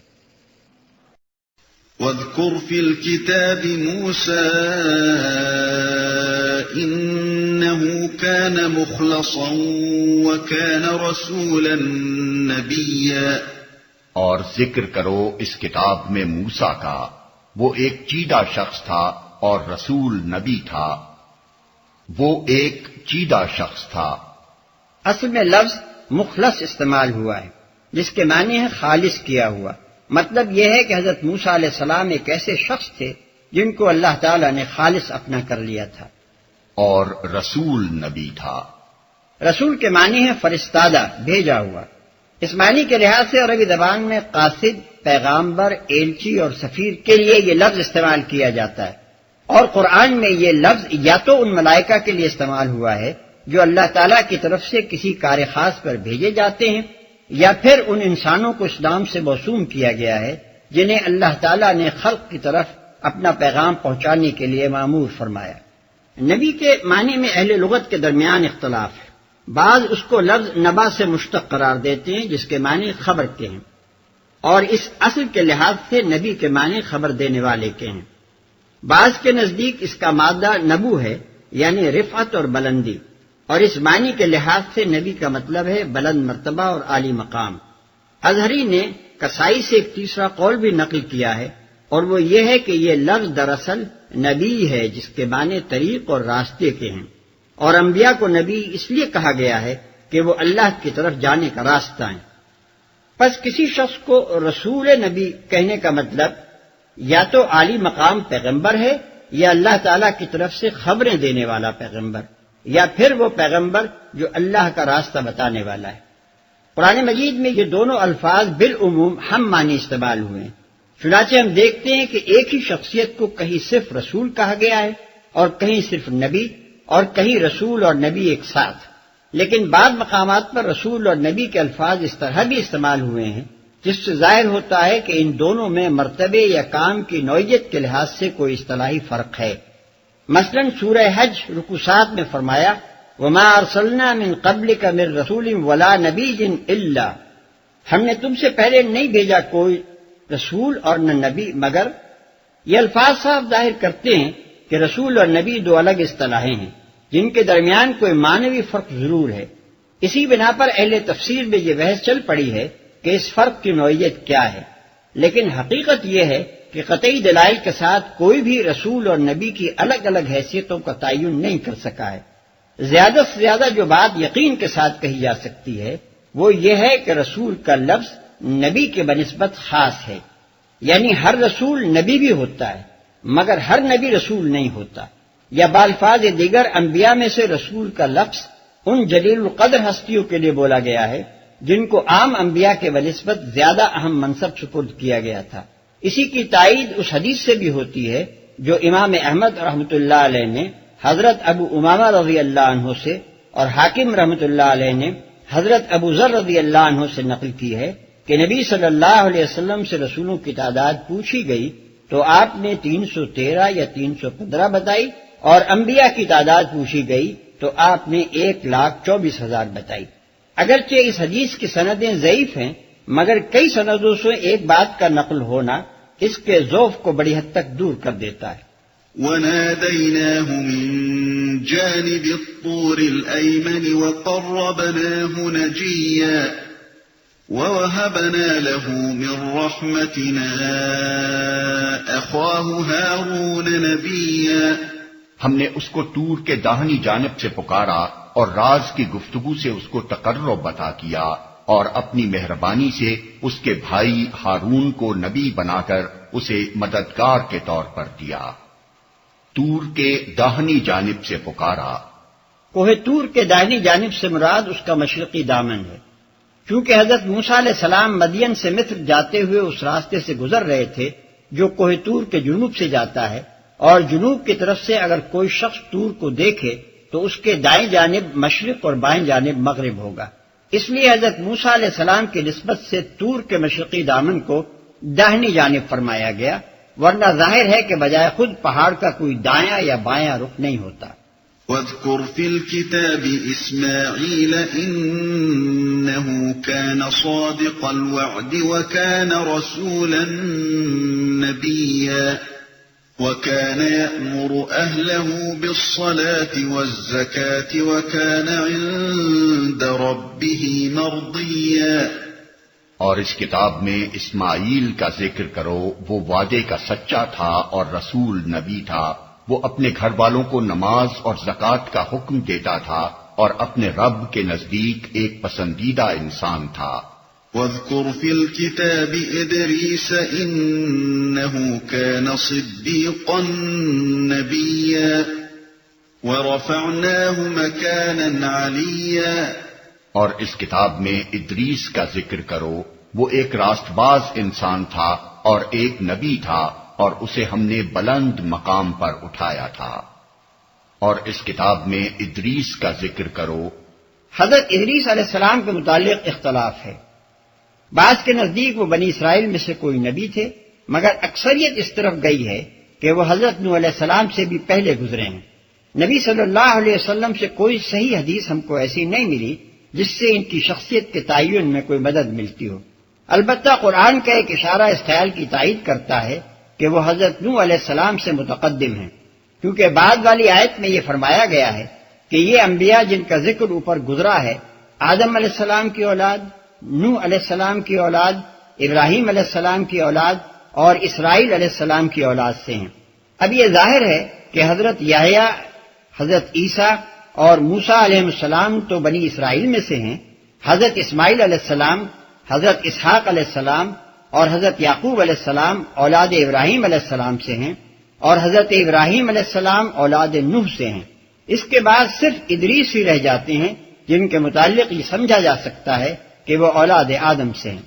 Speaker 3: وَاذْكُرْ فِي الْكِتَابِ مُوسَىٰ إِنَّهُ كَانَ مُخْلَصًا وَكَانَ رَسُولًا نَبِيًّا۔
Speaker 2: اور ذکر کرو اس کتاب میں موسیٰ کا، وہ ایک چیدہ شخص تھا اور رسول نبی تھا۔ وہ ایک چیدہ شخص تھا۔
Speaker 4: اصل میں لفظ مخلص استعمال ہوا ہے جس کے معنی ہے خالص کیا ہوا۔ مطلب یہ ہے کہ حضرت موسیٰ علیہ السلام ایک ایسے شخص تھے جن کو اللہ تعالیٰ نے خالص اپنا کر لیا تھا۔
Speaker 2: اور رسول نبی تھا۔
Speaker 4: رسول کے معنی ہے فرستادہ، بھیجا ہوا۔ اس معنی کے لحاظ سے عربی زبان میں قاصد، پیغامبر، ایلچی اور سفیر کے لیے یہ لفظ استعمال کیا جاتا ہے، اور قرآن میں یہ لفظ یا تو ان ملائکہ کے لیے استعمال ہوا ہے جو اللہ تعالیٰ کی طرف سے کسی کار خاص پر بھیجے جاتے ہیں، یا پھر ان انسانوں کو اسلام سے موسوم کیا گیا ہے جنہیں اللہ تعالیٰ نے خلق کی طرف اپنا پیغام پہنچانے کے لیے مأمور فرمایا۔ نبی کے معنی میں اہل لغت کے درمیان اختلاف ہے۔ بعض اس کو لفظ نبا سے مشتق قرار دیتے ہیں جس کے معنی خبر کے ہیں، اور اس اصل کے لحاظ سے نبی کے معنی خبر دینے والے کے ہیں۔ بعض کے نزدیک اس کا مادہ نبو ہے یعنی رفعت اور بلندی، اور اس معنی کے لحاظ سے نبی کا مطلب ہے بلند مرتبہ اور عالی مقام۔ ازہری نے کسائی سے ایک تیسرا قول بھی نقل کیا ہے، اور وہ یہ ہے کہ یہ لفظ دراصل نبی ہے جس کے معنی طریق اور راستے کے ہیں، اور انبیاء کو نبی اس لیے کہا گیا ہے کہ وہ اللہ کی طرف جانے کا راستہ ہیں۔ پس کسی شخص کو رسول نبی کہنے کا مطلب یا تو عالی مقام پیغمبر ہے یا اللہ تعالیٰ کی طرف سے خبریں دینے والا پیغمبر، یا پھر وہ پیغمبر جو اللہ کا راستہ بتانے والا ہے۔ قرآن مجید میں یہ دونوں الفاظ بالعموم ہم معنی استعمال ہوئے ہیں، چنانچہ ہم دیکھتے ہیں کہ ایک ہی شخصیت کو کہیں صرف رسول کہا گیا ہے اور کہیں صرف نبی، اور کہیں رسول اور نبی ایک ساتھ۔ لیکن بعض مقامات پر رسول اور نبی کے الفاظ اس طرح بھی استعمال ہوئے ہیں جس سے ظاہر ہوتا ہے کہ ان دونوں میں مرتبے یا کام کی نوعیت کے لحاظ سے کوئی اصطلاحی فرق ہے۔ مثلا سورہ حج رکوع 7 میں فرمایا وَمَا أَرْسَلْنَا مِن قَبْلِكَ مِن رَّسُولٍ وَلَا نَبِيٍّ إِلَّا، ہم نے تم سے پہلے نہیں بھیجا کوئی رسول اور نہ نبی مگر۔ یہ الفاظ صاف ظاہر کرتے ہیں کہ رسول اور نبی دو الگ اصطلاحیں ہیں جن کے درمیان کوئی معنوی فرق ضرور ہے۔ اسی بنا پر اہل تفسیر میں یہ بحث چل پڑی ہے کہ اس فرق کی نوعیت کیا ہے، لیکن حقیقت یہ ہے کہ قطعی دلائل کے ساتھ کوئی بھی رسول اور نبی کی الگ الگ حیثیتوں کا تعین نہیں کر سکا ہے۔ زیادہ سے زیادہ جو بات یقین کے ساتھ کہی جا سکتی ہے وہ یہ ہے کہ رسول کا لفظ نبی کے بنسبت خاص ہے، یعنی ہر رسول نبی بھی ہوتا ہے مگر ہر نبی رسول نہیں ہوتا، یا بالفاظ دیگر انبیاء میں سے رسول کا لفظ ان جلیل القدر ہستیوں کے لیے بولا گیا ہے جن کو عام انبیاء کے بنسبت زیادہ اہم منصب سپرد کیا گیا تھا۔ اسی کی تائید اس حدیث سے بھی ہوتی ہے جو امام احمد رحمۃ اللہ علیہ نے حضرت ابو امامہ رضی اللہ عنہ سے اور حاکم رحمۃ اللہ علیہ نے حضرت ابو ذر رضی اللہ عنہ سے نقل کی ہے کہ نبی صلی اللہ علیہ وسلم سے رسولوں کی تعداد پوچھی گئی تو آپ نے 313 یا 315 بتائی، اور انبیاء کی تعداد پوچھی گئی تو آپ نے 1,24,000 بتائی۔ اگرچہ اس حدیث کی سندیں ضعیف ہیں مگر کئی سندوں سے ایک بات کا نقل ہونا اس کے ضعف کو بڑی حد تک دور کر دیتا ہے۔
Speaker 3: وَنَادَيْنَاهُ مِن جَانِبِ الطُّورِ الْأَيْمَنِ وَقَرَّبْنَاهُ نَجِيًّا وَوَهَبْنَا لَهُ مِن رَّحْمَتِنَا أَخَاهُ هَارُونَ نَبِيًّا،
Speaker 2: ہم نے اس کو طور کے داہنی جانب سے پکارا اور راز کی گفتگو سے اس کو تقرب عطا کیا، اور اپنی مہربانی سے اس کے بھائی ہارون کو نبی بنا کر اسے مددگار کے طور پر دیا۔ طور کے داہنی جانب سے پکارا،
Speaker 4: کوہ طور کے دائنی جانب سے مراد اس کا مشرقی دامن ہے، چونکہ حضرت موسیٰ علیہ السلام مدین سے مصر جاتے ہوئے اس راستے سے گزر رہے تھے جو کوہ طور کے جنوب سے جاتا ہے، اور جنوب کی طرف سے اگر کوئی شخص طور کو دیکھے تو اس کے دائیں جانب مشرق اور بائیں جانب مغرب ہوگا، اس لیے حضرت موسیٰ علیہ السلام کی نسبت سے طور کے مشرقی دامن کو داہنی جانب فرمایا گیا، ورنہ ظاہر ہے کہ بجائے خود پہاڑ کا کوئی دایاں یا بایاں رخ نہیں ہوتا۔
Speaker 3: وَاذْكُرْ فِي الْكِتَابِ إِسْمَاعِيلَ إِنَّهُ كَانَ صَادِقَ الْوَعْدِ وَكَانَ رَسُولًا نَبِيًّا وَكَانَ يَأْمُرُ أَهْلَهُ بِالصَّلَاةِ وَالزَّكَاةِ وَكَانَ عِندَ رَبِّهِ مَرْضِيًّا۔
Speaker 2: اور اس کتاب میں اسماعیل کا ذکر کرو، وہ وعدے کا سچا تھا اور رسول نبی تھا، وہ اپنے گھر والوں کو نماز اور زکوٰۃ کا حکم دیتا تھا اور اپنے رب کے نزدیک ایک پسندیدہ انسان تھا۔
Speaker 3: وَاذْكُرْ فِي الْكِتَابِ إِدْرِيسَ إِنَّهُ كَانَ صِدِّيقًا نَبِيًّا وَرَفَعْنَاهُ مَكَانًا عَلِيًّا۔
Speaker 2: اور اس کتاب میں ادریس کا ذکر کرو، وہ ایک راست باز انسان تھا اور ایک نبی تھا، اور اسے ہم نے بلند مقام پر اٹھایا تھا۔ اور اس کتاب میں ادریس کا ذکر کرو،
Speaker 4: حضرت ادریس علیہ السلام کے متعلق اختلاف ہے، بعض کے نزدیک وہ بنی اسرائیل میں سے کوئی نبی تھے، مگر اکثریت اس طرف گئی ہے کہ وہ حضرت نوح علیہ السلام سے بھی پہلے گزرے ہیں۔ نبی صلی اللہ علیہ وسلم سے کوئی صحیح حدیث ہم کو ایسی نہیں ملی جس سے ان کی شخصیت کے تعین میں کوئی مدد ملتی ہو۔ البتہ قرآن کا ایک اشارہ اس خیال کی تائید کرتا ہے کہ وہ حضرت نوح علیہ السلام سے متقدم ہیں، کیونکہ بعد والی آیت میں یہ فرمایا گیا ہے کہ یہ انبیاء جن کا ذکر اوپر گزرا ہے آدم علیہ السلام کی اولاد، نوح علیہ السلام کی اولاد، ابراہیم علیہ السلام کی اولاد اور اسرائیل علیہ السلام کی اولاد سے ہیں۔ اب یہ ظاہر ہے کہ حضرت یحییٰ، حضرت عیسیٰ اور موسیٰ علیہ السلام تو بنی اسرائیل میں سے ہیں، حضرت اسماعیل علیہ السلام، حضرت اسحاق علیہ السلام اور حضرت یعقوب علیہ السلام اولاد ابراہیم علیہ السلام سے ہیں، اور حضرت ابراہیم علیہ السلام اولاد نوح سے ہیں۔ اس کے بعد صرف ادریس ہی رہ جاتے ہیں جن کے متعلق یہ سمجھا جا سکتا ہے کہ وہ اولاد آدم سے ہیں۔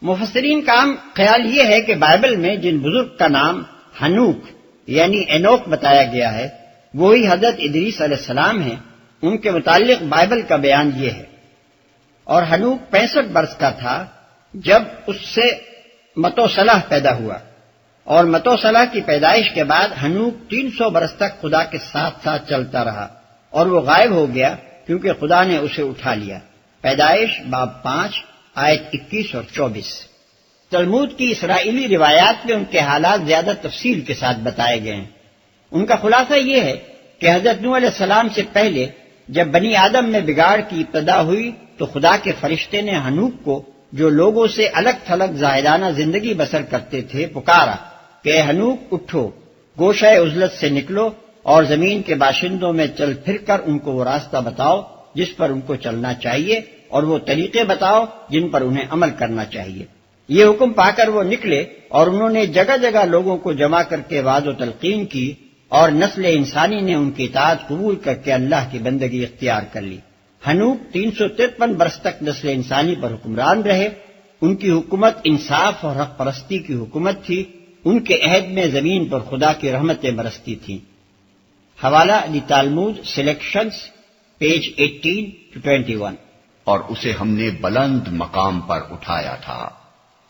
Speaker 4: مفسرین کا عام خیال یہ ہے کہ بائبل میں جن بزرگ کا نام ہنوک یعنی اینوک بتایا گیا ہے وہی حضرت ادریس علیہ السلام ہیں۔ ان کے متعلق بائبل کا بیان یہ ہے، اور ہنوک 65 برس کا تھا جب اس سے متوسلح پیدا ہوا، اور متوسلح کی پیدائش کے بعد ہنوک 300 برس تک خدا کے ساتھ ساتھ چلتا رہا، اور وہ غائب ہو گیا کیونکہ خدا نے اسے اٹھا لیا۔ پیدائش باب 5 آیت 21 اور 24۔ تلمود کی اسرائیلی روایات میں ان کے حالات زیادہ تفصیل کے ساتھ بتائے گئے ہیں۔ ان کا خلاصہ یہ ہے کہ حضرت نوح علیہ السلام سے پہلے جب بنی آدم میں بگاڑ کی ابتدا ہوئی تو خدا کے فرشتے نے ہنوک کو، جو لوگوں سے الگ تھلگ زاہدانہ زندگی بسر کرتے تھے، پکارا کہ اے ہنوک اٹھو، گوشہ عزلت سے نکلو اور زمین کے باشندوں میں چل پھر کر ان کو وہ راستہ بتاؤ جس پر ان کو چلنا چاہیے، اور وہ طریقے بتاؤ جن پر انہیں عمل کرنا چاہیے۔ یہ حکم پا کر وہ نکلے اور انہوں نے جگہ جگہ لوگوں کو جمع کر کے وعظ و تلقین کی، اور نسل انسانی نے ان کی اطاعت قبول کر کے اللہ کی بندگی اختیار کر لی۔ ہنوک 353 برس تک نسل انسانی پر حکمران رہے۔ ان کی حکومت انصاف اور حق پرستی کی حکومت تھی۔ ان کے عہد میں زمین پر خدا کی رحمتیں برستی تھیں۔ حوالہ تالمود سلیکشنز پیج 18-21۔
Speaker 2: اور اسے ہم نے بلند مقام پر اٹھایا تھا۔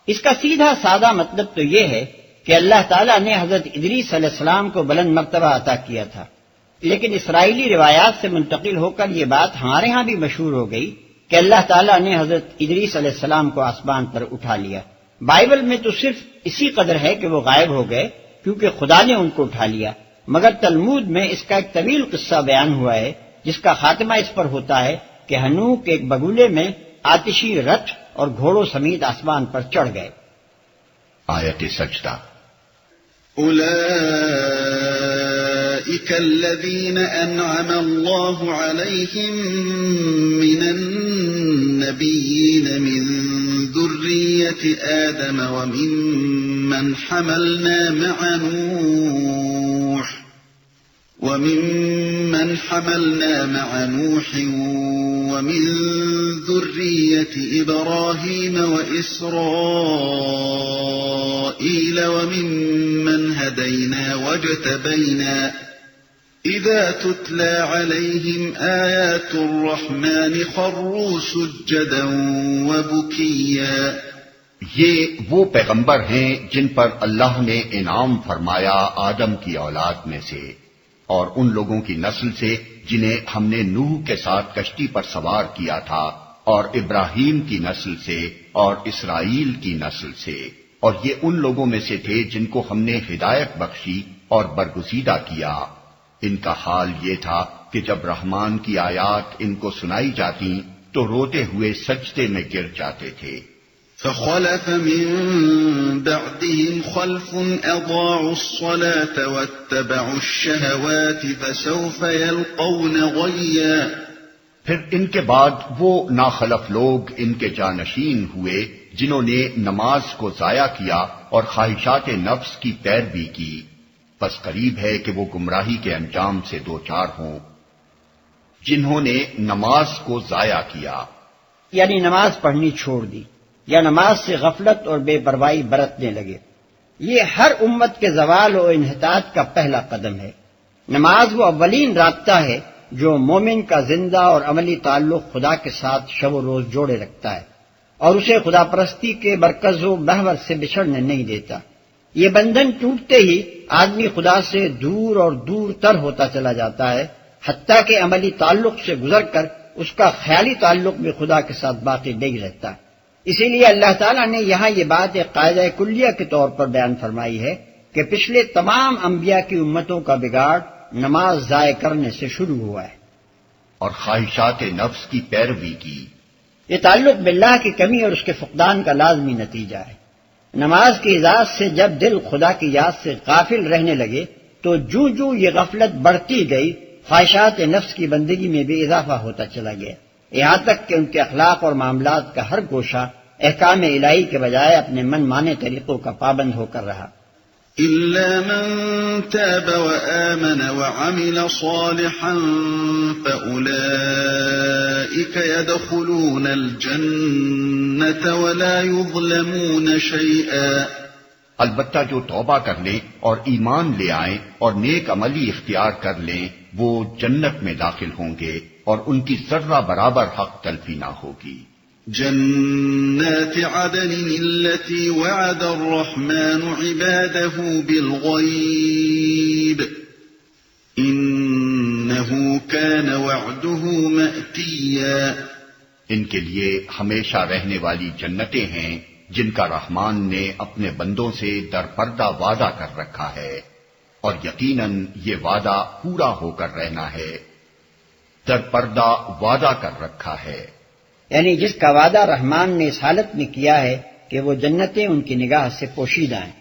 Speaker 4: اس کا سیدھا سادہ مطلب تو یہ ہے کہ اللہ تعالیٰ نے حضرت ادریس علیہ السلام کو بلند مرتبہ عطا کیا تھا، لیکن اسرائیلی روایات سے منتقل ہو کر یہ بات ہمارے ہاں بھی مشہور ہو گئی کہ اللہ تعالیٰ نے حضرت ادریس علیہ السلام کو آسمان پر اٹھا لیا۔ بائبل میں تو صرف اسی قدر ہے کہ وہ غائب ہو گئے کیونکہ خدا نے ان کو اٹھا لیا، مگر تلمود میں اس کا ایک طویل قصہ بیان ہوا ہے جس کا خاتمہ اس پر ہوتا ہے کہ ہنوک ایک بگولے میں آتشی رتھ اور گھوڑوں سمیت آسمان پر چڑھ گئے۔
Speaker 2: آیت سجدہ۔
Speaker 3: أولئك الذين أنعم الله عليهم من النبيين من ذرية آدم وممن حملنا مع نوح ومن ذرية إبراهيم وإسرائيل وممن هدينا واجتبينا إذا تتلى عليهم آيات الرحمن خروا سجدا وبكيا۔
Speaker 2: یہ وہ پیغمبر ہیں جن پر اللہ نے انعام فرمایا آدم کی اولاد میں سے اور ان لوگوں کی نسل سے جنہیں ہم نے نوح کے ساتھ کشتی پر سوار کیا تھا، اور ابراہیم کی نسل سے اور اسرائیل کی نسل سے، اور یہ ان لوگوں میں سے تھے جن کو ہم نے ہدایت بخشی اور برگزیدہ کیا۔ ان کا حال یہ تھا کہ جب رحمان کی آیات ان کو سنائی جاتی تو روتے ہوئے سجدے میں گر جاتے تھے۔
Speaker 3: فخلف من بعدهم خلف اضاعوا الصلاة واتبعوا الشهوات فسوف يلقون غيا۔
Speaker 2: پھر ان کے بعد وہ ناخلف لوگ ان کے جانشین ہوئے جنہوں نے نماز کو ضائع کیا اور خواہشات نفس کی پیروی کی، پس قریب ہے کہ وہ گمراہی کے انجام سے دوچار ہوں۔ جنہوں نے نماز کو ضائع کیا
Speaker 4: یعنی نماز پڑھنی چھوڑ دی یا نماز سے غفلت اور بے پرواہی برتنے لگے۔ یہ ہر امت کے زوال و انحطاط کا پہلا قدم ہے۔ نماز وہ اولین رابطہ ہے جو مومن کا زندہ اور عملی تعلق خدا کے ساتھ شب و روز جوڑے رکھتا ہے اور اسے خدا پرستی کے مرکز و محور سے بچھڑنے نہیں دیتا۔ یہ بندھن ٹوٹتے ہی آدمی خدا سے دور اور دور تر ہوتا چلا جاتا ہے، حتیٰ کہ عملی تعلق سے گزر کر اس کا خیالی تعلق بھی خدا کے ساتھ باقی نہیں رہتا۔ اسی لیے اللہ تعالیٰ نے یہاں یہ بات ایک قاعدہ کلیہ کے طور پر بیان فرمائی ہے کہ پچھلے تمام انبیاء کی امتوں کا بگاڑ نماز ضائع کرنے سے شروع ہوا ہے
Speaker 2: اور خواہشات نفس کی پیروی کی۔
Speaker 4: یہ تعلق باللہ کی کمی اور اس کے فقدان کا لازمی نتیجہ ہے۔ نماز کی اجازت سے جب دل خدا کی یاد سے غافل رہنے لگے تو جوں جوں یہ غفلت بڑھتی گئی، خواہشات نفس کی بندگی میں بھی اضافہ ہوتا چلا گیا، یہاں تک کہ ان کے اخلاق اور معاملات کا ہر گوشہ احکام الہی کے بجائے اپنے من مانے طریقوں کا پابند ہو کر رہا۔
Speaker 3: إلا من تاب وآمن وعمل صالحا فأولئك يدخلون الجنة ولا يظلمون شيئا۔
Speaker 2: البتہ جو توبہ کر لیں اور ایمان لے آئیں اور نیک عملی اختیار کر لیں وہ جنت میں داخل ہوں گے اور ان کی ذرہ برابر حق تلفی نہ ہوگی۔
Speaker 3: جنات عدن التي وعد الرحمن عباده بالغيب إنه كان وعده مأتيا۔
Speaker 2: ان کے لیے ہمیشہ رہنے والی جنتیں ہیں جن کا رحمان نے اپنے بندوں سے در پردہ وعدہ کر رکھا ہے، اور یقیناً یہ وعدہ پورا ہو کر رہنا ہے، در پردہ وعدہ کر رکھا ہے،
Speaker 4: یعنی جس کا وعدہ رحمان نے اس حالت میں کیا ہے کہ وہ جنتیں ان کی نگاہ سے پوشیدہ ہیں۔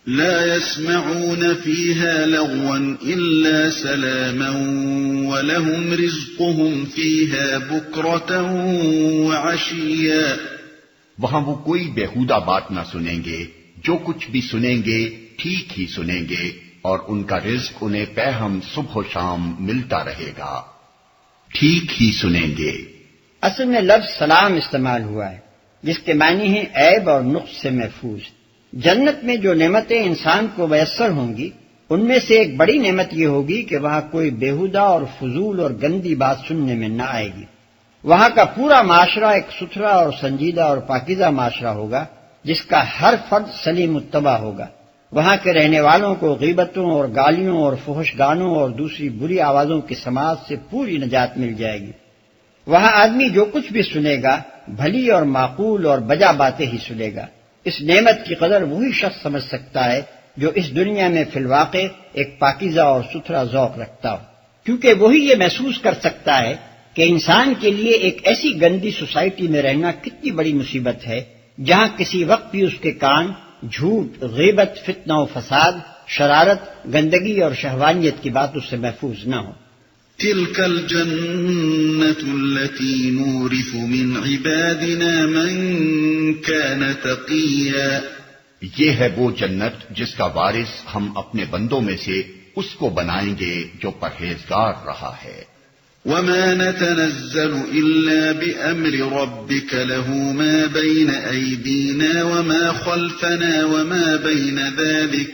Speaker 3: لا يسمعون فيها لغوا إلا سلاما ولهم رزقهم فيها بكرة وعشيا۔
Speaker 2: وہاں وہ کوئی بےہودہ بات نہ سنیں گے، جو کچھ بھی سنیں گے ٹھیک ہی سنیں گے، اور ان کا رزق انہیں پیہم صبح و شام ملتا رہے گا، ٹھیک ہی سنیں گے۔
Speaker 4: اصل میں لفظ سلام استعمال ہوا ہے جس کے معنی ہیں عیب اور نقص سے محفوظ۔ جنت میں جو نعمتیں انسان کو میسر ہوں گی ان میں سے ایک بڑی نعمت یہ ہوگی کہ وہاں کوئی بےہودہ اور فضول اور گندی بات سننے میں نہ آئے گی۔ وہاں کا پورا معاشرہ ایک ستھرا اور سنجیدہ اور پاکیزہ معاشرہ ہوگا جس کا ہر فرد سلیم متبع ہوگا۔ وہاں کے رہنے والوں کو غیبتوں اور گالیوں اور فحش گانوں اور دوسری بری آوازوں کی سماعت سے پوری نجات مل جائے گی۔ وہاں آدمی جو کچھ بھی سنے گا بھلی اور معقول اور بجا باتیں ہی سنے گا۔ اس نعمت کی قدر وہی شخص سمجھ سکتا ہے جو اس دنیا میں فی الواقع ایک پاکیزہ اور ستھرا ذوق رکھتا ہو، کیونکہ وہی یہ محسوس کر سکتا ہے کہ انسان کے لیے ایک ایسی گندی سوسائٹی میں رہنا کتنی بڑی مصیبت ہے جہاں کسی وقت بھی اس کے کان جھوٹ، غیبت، فتنہ و فساد، شرارت، گندگی اور شہوانیت کی بات اس سے محفوظ نہ ہو۔
Speaker 3: تلك الجنة التي نورث من عبادنا من كان تقيا۔
Speaker 2: یہ ہے وہ جنت جس کا وارث ہم اپنے بندوں میں سے اس کو بنائیں گے جو پرہیزگار رہا ہے۔
Speaker 3: وما نتنزل إلا بأمر ربك له ما بين أيدينا وما خلفنا وما بين ذلك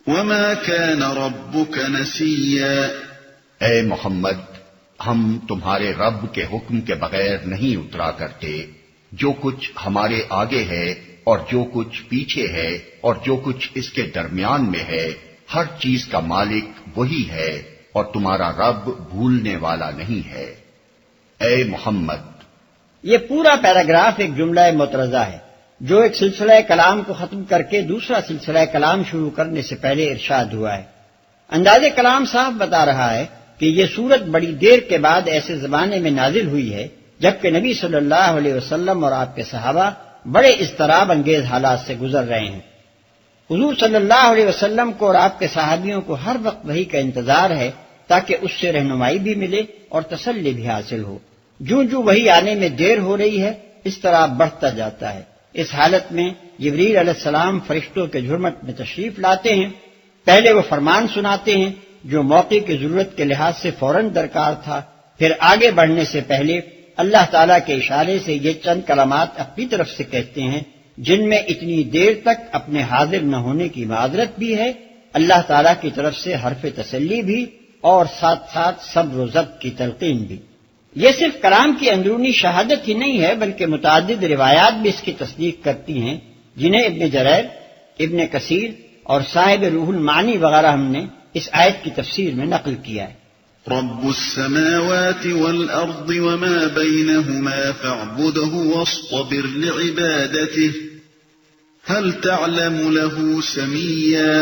Speaker 3: وما كان ربك نسيا۔
Speaker 2: اے محمد، ہم تمہارے رب کے حکم کے بغیر نہیں اترا کرتے، جو کچھ ہمارے آگے ہے اور جو کچھ پیچھے ہے اور جو کچھ اس کے درمیان میں ہے، ہر چیز کا مالک وہی ہے اور تمہارا رب بھولنے والا نہیں ہے۔ اے محمد،
Speaker 4: یہ پورا پیراگراف ایک جملہ معترضہ ہے جو ایک سلسلہ کلام کو ختم کر کے دوسرا سلسلہ کلام شروع کرنے سے پہلے ارشاد ہوا ہے۔ انداز کلام صاحب بتا رہا ہے کہ یہ سورت بڑی دیر کے بعد ایسے زمانے میں نازل ہوئی ہے جبکہ نبی صلی اللہ علیہ وسلم اور آپ کے صحابہ بڑے اضطراب انگیز حالات سے گزر رہے ہیں۔ حضور صلی اللہ علیہ وسلم کو اور آپ کے صحابیوں کو ہر وقت وحی کا انتظار ہے تاکہ اس سے رہنمائی بھی ملے اور تسلی بھی حاصل ہو۔ جوں جوں وحی آنے میں دیر ہو رہی ہے اضطراب بڑھتا جاتا ہے۔ اس حالت میں جبریل علیہ السلام فرشتوں کے جھرمٹ میں تشریف لاتے ہیں۔ پہلے وہ فرمان سناتے ہیں جو موقع کی ضرورت کے لحاظ سے فوراً درکار تھا، پھر آگے بڑھنے سے پہلے اللہ تعالیٰ کے اشارے سے یہ چند کلمات اپنی طرف سے کہتے ہیں جن میں اتنی دیر تک اپنے حاضر نہ ہونے کی معذرت بھی ہے، اللہ تعالیٰ کی طرف سے حرف تسلی بھی اور ساتھ ساتھ صبر و ضبط کی تلقین بھی۔ یہ صرف کلام کی اندرونی شہادت ہی نہیں ہے بلکہ متعدد روایات بھی اس کی تصدیق کرتی ہیں جنہیں ابن جریر، ابن کثیر اور صاحب روح المعانی وغیرہ ہم نے اس آیت کی تفسیر میں نقل کیا ہے۔
Speaker 3: رب السماوات والأرض وما بينهما فاعبده واصطبر لعبادته هل تعلم له سميا۔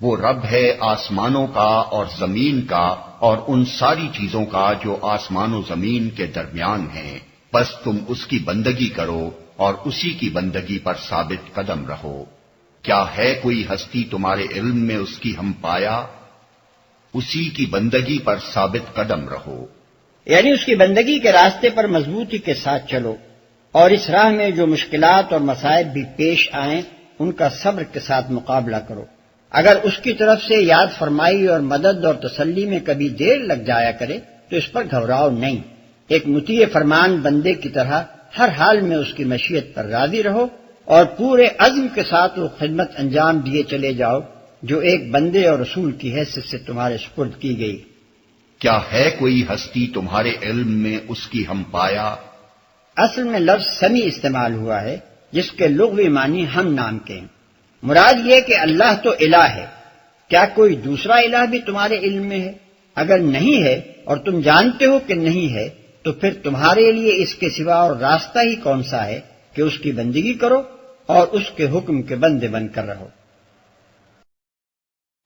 Speaker 2: وہ رب ہے آسمانوں کا اور زمین کا اور ان ساری چیزوں کا جو آسمان و زمین کے درمیان ہیں، بس تم اس کی بندگی کرو اور اسی کی بندگی پر ثابت قدم رہو۔ کیا ہے کوئی ہستی تمہارے علم میں اس کی ہم پایا؟ اسی کی بندگی پر ثابت قدم رہو،
Speaker 4: یعنی اس کی بندگی کے راستے پر مضبوطی کے ساتھ چلو، اور اس راہ میں جو مشکلات اور مصائب بھی پیش آئیں ان کا صبر کے ساتھ مقابلہ کرو۔ اگر اس کی طرف سے یاد فرمائی اور مدد اور تسلی میں کبھی دیر لگ جایا کرے تو اس پر گھبراؤ نہیں، ایک مطیع فرمان بندے کی طرح ہر حال میں اس کی مشیت پر راضی رہو اور پورے عزم کے ساتھ وہ خدمت انجام دیے چلے جاؤ جو ایک بندے اور رسول کی حیثیت سے تمہارے سپرد کی گئی۔
Speaker 2: کیا ہے کوئی ہستی تمہارے علم میں اس کی ہم پایا؟
Speaker 4: اصل میں لفظ سمیع استعمال ہوا ہے جس کے لغوی معنی ہم نام کے ہیں۔ مراد یہ کہ اللہ تو الہ ہے، کیا کوئی دوسرا الہ بھی تمہارے علم میں ہے؟ اگر نہیں ہے اور تم جانتے ہو کہ نہیں ہے تو پھر تمہارے لیے اس کے سوا اور راستہ ہی کون سا ہے کہ اس کی بندگی کرو اور اس کے حکم کے بندے بن کر رہو۔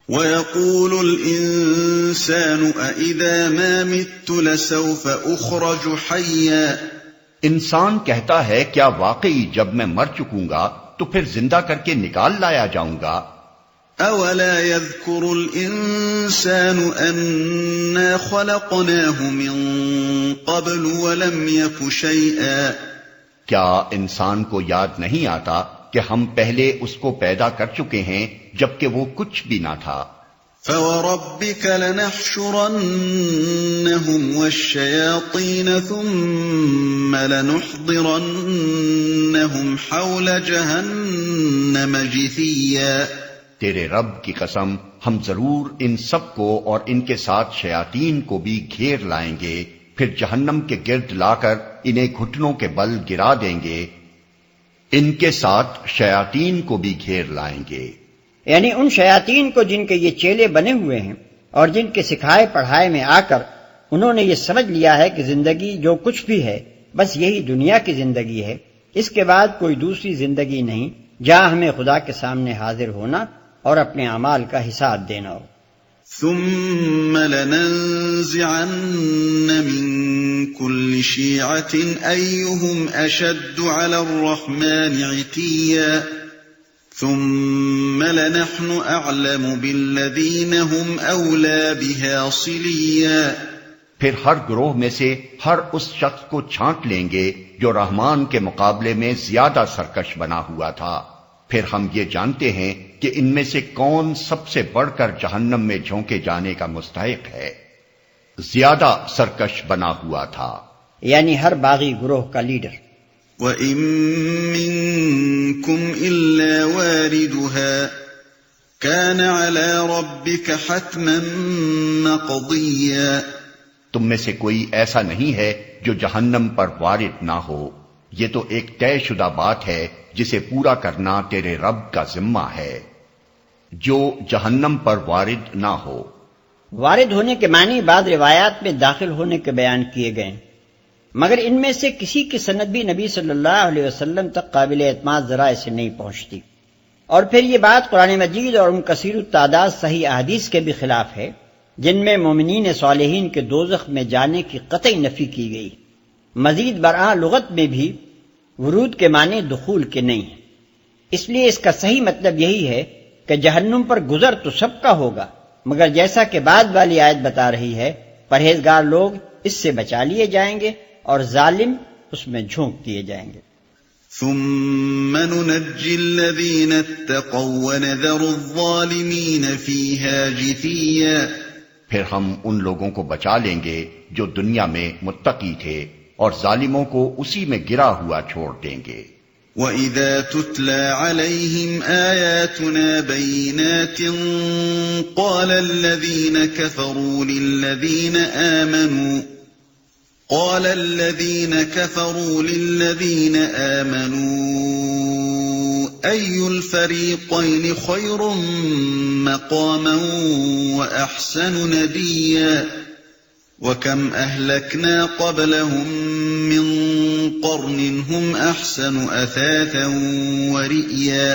Speaker 3: وَيَقُولُ الْإِنسَانُ أَإِذَا مَا مِتُّ لَسَوْفَ أُخْرَجُ حَيًّا،
Speaker 2: انسان کہتا ہے کیا واقعی جب میں مر چکوں گا تو پھر زندہ کر کے نکال لایا جاؤں گا؟
Speaker 3: أَوَلَا يَذْكُرُ الْإِنسَانُ أَنَّا خَلَقْنَاهُ مِن قَبْلُ وَلَمْ يَكُ شَيْئًا،
Speaker 2: کیا انسان کو یاد نہیں آتا کہ ہم پہلے اس کو پیدا کر چکے ہیں جبکہ وہ کچھ بھی نہ تھا؟
Speaker 3: فَوَرَبِّكَ لَنَحْشُرَنَّهُمْ وَالشَّيَاطِينَ ثُمَّ لَنُحْضِرَنَّهُمْ حَوْلَ جَهَنَّمَ جِثِيًّا،
Speaker 2: تیرے رب کی قسم ہم ضرور ان سب کو اور ان کے ساتھ شیاطین کو بھی گھیر لائیں گے، پھر جہنم کے گرد لا کر انہیں گھٹنوں کے بل گرا دیں گے، ان کے ساتھ شیاطین کو بھی گھیر لائیں گے۔
Speaker 4: یعنی ان شیاطین کو جن کے یہ چیلے بنے ہوئے ہیں اور جن کے سکھائے پڑھائے میں آ کر انہوں نے یہ سمجھ لیا ہے کہ زندگی جو کچھ بھی ہے بس یہی دنیا کی زندگی ہے، اس کے بعد کوئی دوسری زندگی نہیں جہاں ہمیں خدا کے سامنے حاضر ہونا اور اپنے اعمال کا حساب دینا ہو۔
Speaker 3: ثم لننزعن من كل شيعة أيهم أشد على الرحمن عتيا ثم لنحن أعلم بالذين هم أولى بها صليا،
Speaker 2: پھر ہر گروہ میں سے ہر اس شخص کو چھانٹ لیں گے جو رحمان کے مقابلے میں زیادہ سرکش بنا ہوا تھا، پھر ہم یہ جانتے ہیں کہ ان میں سے کون سب سے بڑھ کر جہنم میں جھونکے جانے کا مستحق ہے، زیادہ سرکش بنا ہوا تھا،
Speaker 4: یعنی ہر باغی گروہ کا لیڈر۔
Speaker 3: وَإِن مِّنكُمْ إِلَّا وَارِدُهَا كَانَ عَلَى رَبِّكَ حَتْمًا مَّقْضِيًّا،
Speaker 2: تم میں سے کوئی ایسا نہیں ہے جو جہنم پر وارد نہ ہو، یہ تو ایک طے شدہ بات ہے جسے پورا کرنا تیرے رب کا ذمہ ہے۔ جو جہنم پر وارد نہ ہو،
Speaker 4: وارد ہونے کے معنی بعض روایات میں داخل ہونے کے بیان کیے گئے، مگر ان میں سے کسی کی سند بھی نبی صلی اللہ علیہ وسلم تک قابل اعتماد ذرائع سے نہیں پہنچتی، اور پھر یہ بات قرآن مجید اور ان کثیر التعداد صحیح احادیث کے بھی خلاف ہے جن میں مومنین صالحین کے دوزخ میں جانے کی قطعی نفی کی گئی۔ مزید برآں لغت میں بھی ورود کے معنی دخول کے نہیں ہیں، اس لیے اس کا صحیح مطلب یہی ہے کہ جہنم پر گزر تو سب کا ہوگا، مگر جیسا کہ بعد والی آیت بتا رہی ہے پرہیزگار لوگ اس سے بچا لیے جائیں گے اور ظالم اس میں جھونک دیے جائیں گے۔
Speaker 3: ثم ننجي الذين اتقوا ونذر الظالمين فيها جثيا،
Speaker 2: پھر ہم ان لوگوں کو بچا لیں گے جو دنیا میں متقی تھے اور ظالموں کو اسی میں گرا ہوا چھوڑ دیں گے۔
Speaker 3: وَإِذَا تُتْلَى عَلَيْهِمْ آيَاتُنَا بَيِّنَاتٍ قَالَ الَّذِينَ كَفَرُوا لِلَّذِينَ آمَنُوا أَيُّ الْفَرِيقَيْنِ خَيْرٌ مَّقَامًا وَأَحْسَنُ نَدِيًّا، وَكَمْ أَهْلَكْنَا قَبْلَهُم مِّن قَرْنٍ هُمْ أَحْسَنُ أَثَاثًا وَرِئْيًا،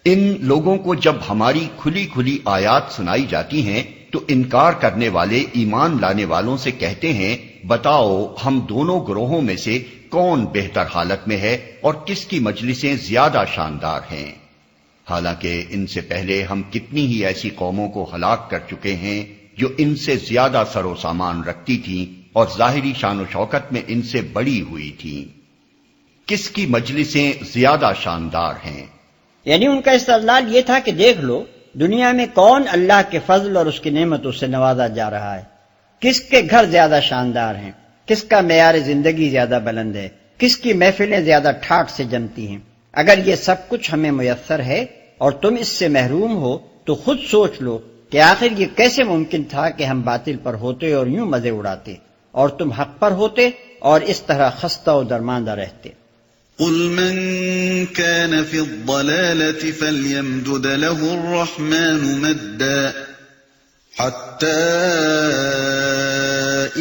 Speaker 2: ان لوگوں کو جب ہماری کھلی کھلی آیات سنائی جاتی ہیں تو انکار کرنے والے ایمان لانے والوں سے کہتے ہیں بتاؤ ہم دونوں گروہوں میں سے کون بہتر حالت میں ہے اور کس کی مجلسیں زیادہ شاندار ہیں۔ حالانکہ ان سے پہلے ہم کتنی ہی ایسی قوموں کو ہلاک کر چکے ہیں جو ان سے زیادہ سر و سامان رکھتی تھیں اور ظاہری شان و شوکت میں ان سے بڑی ہوئی تھیں۔ کس کی مجلسیں زیادہ شاندار ہیں؟
Speaker 4: یعنی ان کا استدلال یہ تھا کہ دیکھ لو دنیا میں کون اللہ کے فضل اور اس کی نعمتوں سے نوازا جا رہا ہے، کس کے گھر زیادہ شاندار ہیں، کس کا معیار زندگی زیادہ بلند ہے، کس کی محفلیں زیادہ ٹھاٹ سے جمتی ہیں۔ اگر یہ سب کچھ ہمیں میسر ہے اور تم اس سے محروم ہو تو خود سوچ لو کہ آخر یہ کیسے ممکن تھا کہ ہم باطل پر ہوتے اور یوں مزے اڑاتے اور تم حق پر ہوتے اور اس طرح خستہ و درماندہ رہتے۔
Speaker 3: قل من كان في الضلالة فليمدد له الرحمن مدا حتى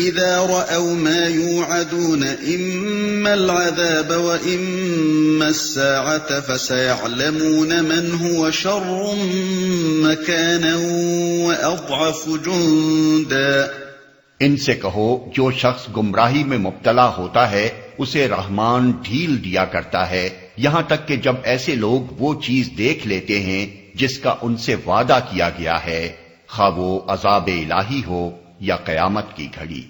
Speaker 3: إذا رأوا ما يوعدون إما العذاب وإما الساعة فسيعلمون من هو شر مكانا وأضعف جندا۔
Speaker 2: ان سے کہو جو شخص گمراہی میں مبتلا ہوتا ہے اسے رحمان ڈھیل دیا کرتا ہے یہاں تک کہ جب ایسے لوگ وہ چیز دیکھ لیتے ہیں جس کا ان سے وعدہ کیا گیا ہے، خواہ وہ عذاب الہی ہو یا قیامت کی گھڑی،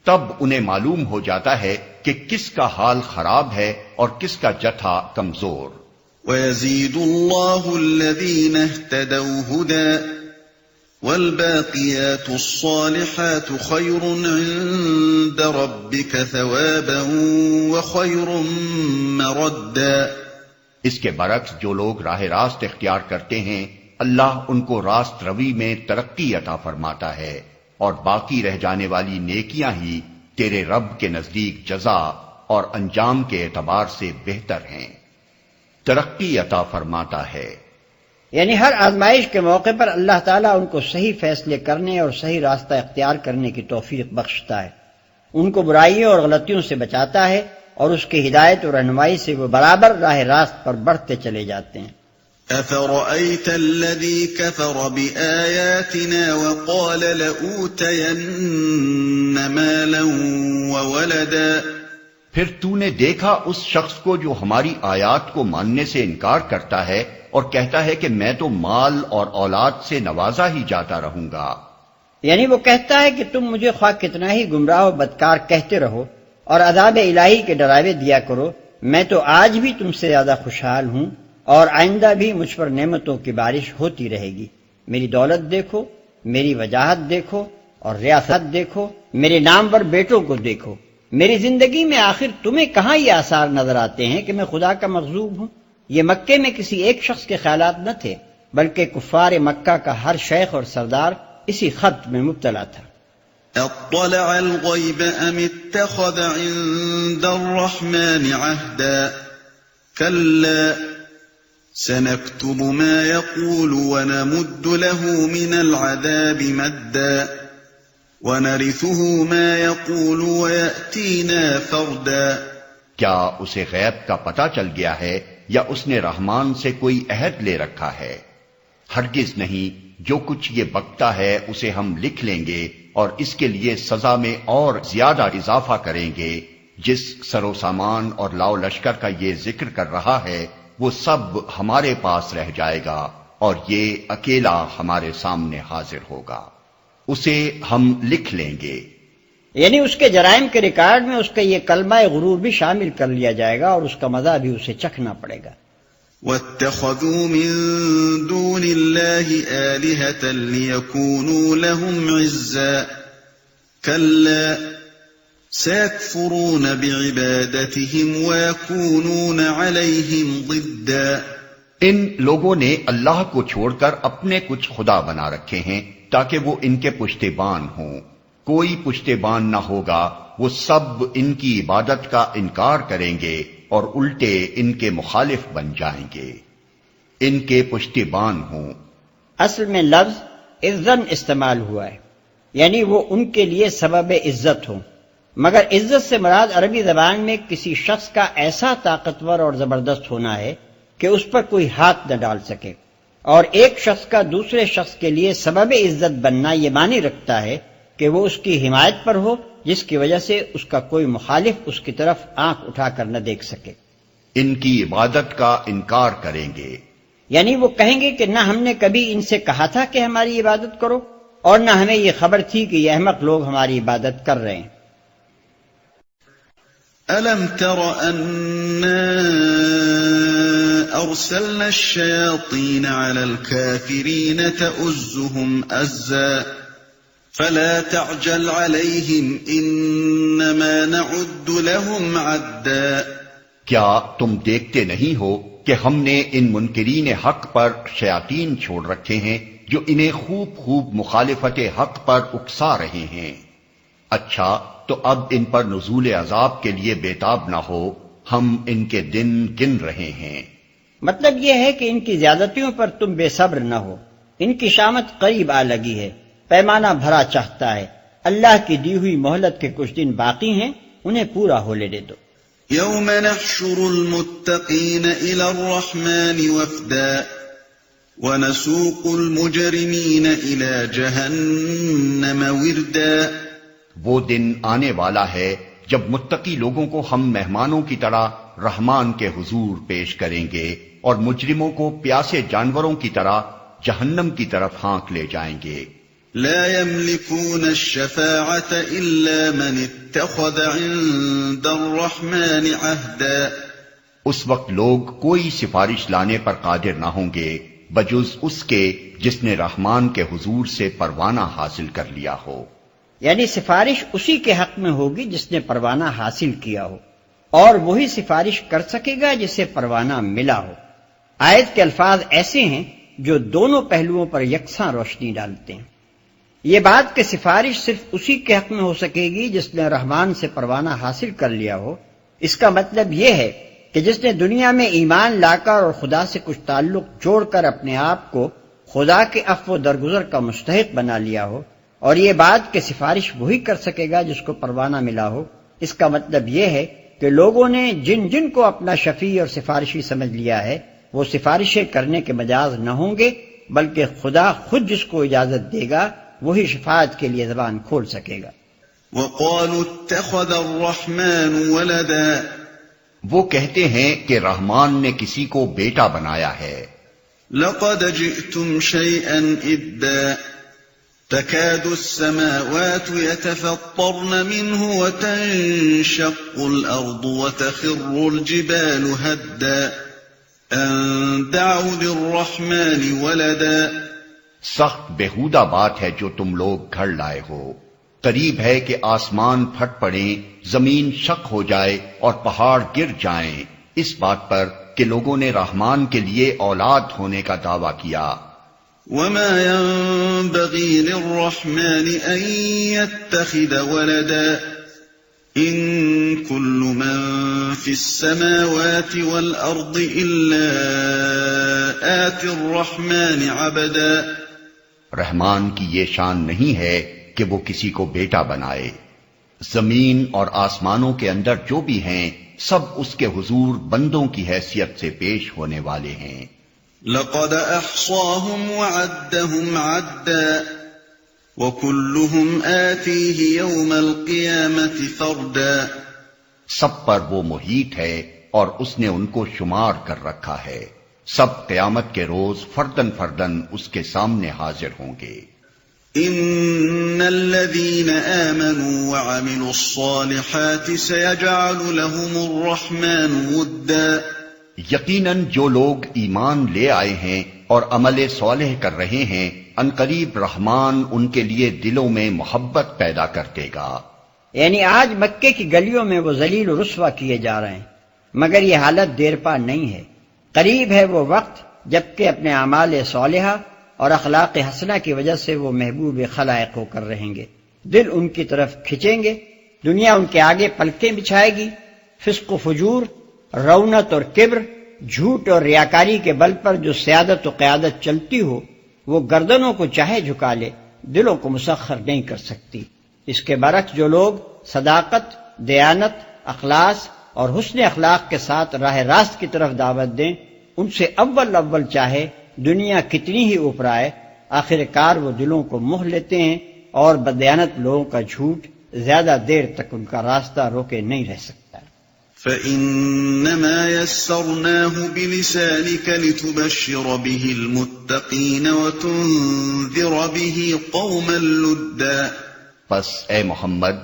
Speaker 2: تب انہیں معلوم ہو جاتا ہے کہ کس کا حال خراب ہے اور کس کا جتھا کمزور۔
Speaker 3: وَيَزِيدُ اللَّهُ الَّذِينَ اهْتَدَوْا هُدًى وَالْبَاقِيَاتُ الصَّالِحَاتُ خَيْرٌ عِندَ رَبِّكَ ثَوَابًا وَخَيْرٌ مَّرَدًّا۔
Speaker 2: اس کے برعکس جو لوگ راہ راست اختیار کرتے ہیں اللہ ان کو راست روی میں ترقی عطا فرماتا ہے اور باقی رہ جانے والی نیکیاں ہی تیرے رب کے نزدیک جزا اور انجام کے اعتبار سے بہتر ہیں۔ ترقی عطا فرماتا ہے،
Speaker 4: یعنی ہر آزمائش کے موقع پر اللہ تعالیٰ ان کو صحیح فیصلے کرنے اور صحیح راستہ اختیار کرنے کی توفیق بخشتا ہے، ان کو برائیوں اور غلطیوں سے بچاتا ہے اور اس کی ہدایت اور رہنمائی سے وہ برابر راہ راست پر بڑھتے چلے جاتے ہیں۔
Speaker 3: أَفَرَأَيْتَ الَّذِي كَفَرَ بِآيَاتِنَا وَقَالَ لَأُوتَيَنَّ مَالًا وَوَلَدًا۔
Speaker 2: پھر تو نے دیکھا اس شخص کو جو ہماری آیات کو ماننے سے انکار کرتا ہے اور کہتا ہے کہ میں تو مال اور اولاد سے نوازا ہی جاتا رہوں گا۔
Speaker 4: یعنی وہ کہتا ہے کہ تم مجھے خواہ کتنا ہی گمراہ و بدکار کہتے رہو اور عذاب الہی کے ڈراوے دیا کرو، میں تو آج بھی تم سے زیادہ خوشحال ہوں اور آئندہ بھی مجھ پر نعمتوں کی بارش ہوتی رہے گی۔ میری دولت دیکھو، میری وجاہت دیکھو اور ریاست دیکھو، میرے نامور بیٹوں کو دیکھو، میری زندگی میں آخر تمہیں کہاں یہ آثار نظر آتے ہیں کہ میں خدا کا مغضوب ہوں؟ یہ مکے میں کسی ایک شخص کے خیالات نہ تھے، بلکہ کفار مکہ کا ہر شیخ اور سردار اسی خط میں مبتلا تھا۔
Speaker 3: اطلع الغیب ام اتخذ عند الرحمن عهدا كلا سنكتب ما يقول ونمد له من العذاب مدا ونرثه ما يقول ويأتينا فردا۔
Speaker 2: کیا اسے غیب کا پتہ چل گیا ہے یا اس نے رحمان سے کوئی عہد لے رکھا ہے؟ ہرگز نہیں، جو کچھ یہ بکتا ہے اسے ہم لکھ لیں گے اور اس کے لیے سزا میں اور زیادہ اضافہ کریں گے۔ جس سر و سامان اور لاؤ لشکر کا یہ ذکر کر رہا ہے وہ سب ہمارے پاس رہ جائے گا اور یہ اکیلا ہمارے سامنے حاضر ہوگا، اسے ہم لکھ لیں گے۔
Speaker 4: یعنی اس کے جرائم کے ریکارڈ میں اس کا یہ کلمہ غرور بھی شامل کر لیا جائے گا اور اس کا مزہ بھی اسے چکھنا پڑے گا۔
Speaker 3: وَاتَّخَذُوا مِن دُونِ اللَّهِ آلِهَةً لِيَكُونُوا لَهُمْ عِزًّا كَلَّا سَيَكْفُرُونَ بِعِبَادَتِهِمْ وَيَكُونُونَ عَلَيْهِمْ ضِدًّا۔
Speaker 2: ان لوگوں نے اللہ کو چھوڑ کر اپنے کچھ خدا بنا رکھے ہیں تاکہ وہ ان کے پشتیبان ہوں، کوئی پشتیبان نہ ہوگا، وہ سب ان کی عبادت کا انکار کریں گے اور الٹے ان کے مخالف بن جائیں گے، ان کے پشتیبان ہوں۔
Speaker 4: اصل میں لفظ عزن استعمال ہوا ہے، یعنی وہ ان کے لیے سبب عزت ہوں، مگر عزت سے مراد عربی زبان میں کسی شخص کا ایسا طاقتور اور زبردست ہونا ہے کہ اس پر کوئی ہاتھ نہ ڈال سکے، اور ایک شخص کا دوسرے شخص کے لیے سبب عزت بننا یہ معنی رکھتا ہے کہ وہ اس کی حمایت پر ہو جس کی وجہ سے اس کا کوئی مخالف اس کی طرف آنکھ اٹھا کر نہ دیکھ سکے۔
Speaker 2: ان کی عبادت کا انکار کریں گے،
Speaker 4: یعنی وہ کہیں گے کہ نہ ہم نے کبھی ان سے کہا تھا کہ ہماری عبادت کرو، اور نہ ہمیں یہ خبر تھی کہ یہ احمق لوگ ہماری عبادت کر رہے ہیں۔
Speaker 3: أَلَمْ تَرَ أَنَّا أَرْسَلْنَا الشَّيَاطِينَ عَلَى الْكَافِرِينَ تَؤُزُّهُمْ أَزًّا فَلَا تَعْجَلْ عَلَيْهِمْ إِنَّمَا نَعُدُّ لَهُمْ عَدًّا۔
Speaker 2: کیا تم دیکھتے نہیں ہو کہ ہم نے ان منکرین حق پر شیاطین چھوڑ رکھے ہیں جو انہیں خوب خوب مخالفت حق پر اکسا رہے ہیں؟ اچھا تو اب ان پر نزول عذاب کے لیے بےتاب نہ ہو، ہم ان کے دن گن رہے ہیں۔
Speaker 4: مطلب یہ ہے کہ ان کی زیادتیوں پر تم بے صبر نہ ہو، ان کی شامت قریب آ لگی ہے، پیمانہ بھرا چاہتا ہے، اللہ کی دی ہوئی مہلت کے کچھ دن باقی ہیں، انہیں پورا ہو لینے دو۔
Speaker 3: يَوْمَ نَحْشُرُ الْمُتَّقِينَ إِلَى الرَّحْمَنِ وَفْدًا وَنَسُوقُ الْمُجْرِمِينَ إِلَى جَهَنَّمَ وِرْدًا۔
Speaker 2: وہ دن آنے والا ہے جب متقی لوگوں کو ہم مہمانوں کی طرح رحمان کے حضور پیش کریں گے اور مجرموں کو پیاسے جانوروں کی طرح جہنم کی طرف ہانک لے جائیں گے۔
Speaker 3: لا يملكون الشفاعة إلا من اتخذ عند الرحمن عهدا۔
Speaker 2: اس وقت لوگ کوئی سفارش لانے پر قادر نہ ہوں گے بجز اس کے جس نے رحمان کے حضور سے پروانہ حاصل کر لیا ہو۔
Speaker 4: یعنی سفارش اسی کے حق میں ہوگی جس نے پروانہ حاصل کیا ہو، اور وہی سفارش کر سکے گا جسے پروانہ ملا ہو۔ آیت کے الفاظ ایسے ہیں جو دونوں پہلوؤں پر یکساں روشنی ڈالتے ہیں۔ یہ بات کہ سفارش صرف اسی کے حق میں ہو سکے گی جس نے رحمان سے پروانہ حاصل کر لیا ہو، اس کا مطلب یہ ہے کہ جس نے دنیا میں ایمان لا کر اور خدا سے کچھ تعلق جوڑ کر اپنے آپ کو خدا کے عفو و درگزر کا مستحق بنا لیا ہو، اور یہ بات کہ سفارش وہی کر سکے گا جس کو پروانہ ملا ہو، اس کا مطلب یہ ہے کہ لوگوں نے جن جن کو اپنا شفیع اور سفارشی سمجھ لیا ہے وہ سفارشیں کرنے کے مجاز نہ ہوں گے، بلکہ خدا خود جس کو اجازت دے گا وہی شفاعت کے لیے زبان کھول سکے گا۔
Speaker 3: وَقَالُوا اتَّخَذَ الرَّحْمَنُ وَلَدًا۔
Speaker 2: وہ کہتے ہیں کہ رحمان نے کسی کو بیٹا بنایا ہے۔
Speaker 3: لَقَدْ جِئْتُمْ شَيْئًا إِدًّا تَكَادُ السَّمَاوَاتُ يَتَفَطَّرْنَ مِنْهُ وَتَنشَقُّ الْأَرْضُ وَتَخِرُّ الْجِبَالُ هَدًّا أَن دَعَوْا لِلرَّحْمَنِ وَلَدًا۔
Speaker 2: سخت بےہودہ بات ہے جو تم لوگ گھڑ لائے ہو۔ قریب ہے کہ آسمان پھٹ پڑیں، زمین شق ہو جائے اور پہاڑ گر جائیں اس بات پر کہ لوگوں نے رحمان کے لیے اولاد ہونے کا دعویٰ کیا۔
Speaker 3: وَمَا يَنبَغِي لِلرَّحْمَنِ أَن يَتَّخِذَ وَلَدًا إِن كُلُّ مَن فِي السَّمَاوَاتِ وَالْأَرْضِ إِلَّا آتِ الرَّحْمَنِ عَبْدًا۔
Speaker 2: رحمان کی یہ شان نہیں ہے کہ وہ کسی کو بیٹا بنائے۔ زمین اور آسمانوں کے اندر جو بھی ہیں سب اس کے حضور بندوں کی حیثیت سے پیش ہونے والے ہیں۔
Speaker 3: لَقَدْ أَحْصَاهُمْ وَعَدَّهُمْ عَدًّا وَكُلُّهُمْ آتِيهِ يَوْمَ الْقِيَامَةِ فَرْدًا۔
Speaker 2: سب پر وہ محیط ہے اور اس نے ان کو شمار کر رکھا ہے، سب قیامت کے روز فردن فردن اس کے سامنے حاضر ہوں گے۔
Speaker 3: إِنَّ الَّذِينَ آمَنُوا وَعَمِلُوا الصَّالِحَاتِ سَيَجْعَلُ لَهُمُ الرَّحْمَنُ وُدًّا۔
Speaker 2: یقیناً جو لوگ ایمان لے آئے ہیں اور عمل صالح کر رہے ہیں عنقریب رحمان ان کے لیے دلوں میں محبت پیدا کر دے گا۔
Speaker 4: یعنی آج مکے کی گلیوں میں وہ ذلیل و رسوا کیے جا رہے ہیں، مگر یہ حالت دیر پا نہیں ہے، قریب ہے وہ وقت جبکہ اپنے اعمال صالحہ اور اخلاق حسنہ کی وجہ سے وہ محبوب خلائق ہو کر رہیں گے، دل ان کی طرف کھنچیں گے، دنیا ان کے آگے پلکیں بچھائے گی، فسق و فجور، رونت اور کبر، جھوٹ اور ریاکاری کے بل پر جو سیادت و قیادت چلتی ہو وہ گردنوں کو چاہے جھکا لے، دلوں کو مسخر نہیں کر سکتی۔ اس کے برعکس جو لوگ صداقت، دیانت، اخلاص اور حسن اخلاق کے ساتھ راہ راست کی طرف دعوت دیں، ان سے اول چاہے دنیا کتنی ہی اوپر آئے، آخر کار وہ دلوں کو موہ لیتے ہیں، اور بدیانت لوگوں کا جھوٹ زیادہ دیر تک ان کا راستہ روکے نہیں رہ سکتا۔
Speaker 3: فَإِنَّمَا فيسرناه بلسانك لتبشر به المتقين وتنذر به قوما لدا.
Speaker 2: پس اے محمد،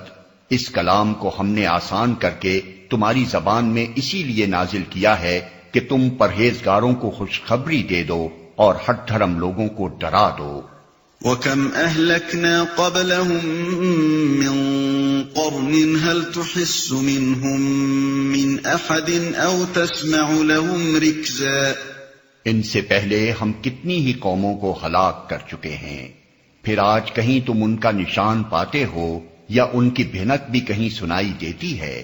Speaker 2: اس کلام کو ہم نے آسان کر کے تمہاری زبان میں اسی لیے نازل کیا ہے کہ تم پرہیزگاروں کو خوشخبری دے دو اور ہٹ دھرم لوگوں کو ڈرا دو.
Speaker 3: وَكَمْ أَهْلَكْنَا قَبْلَهُمْ مِنْ قَرْنٍ هَلْ تُحِسُّ مِنْهُمْ مِنْ أَحَدٍ أَوْ تَسْمَعُ لَهُمْ رِكْزًا.
Speaker 2: ان سے پہلے ہم کتنی ہی قوموں کو ہلاک کر چکے ہیں، پھر آج کہیں تم ان کا نشان پاتے ہو یا ان کی بھنک بھی کہیں سنائی دیتی ہے؟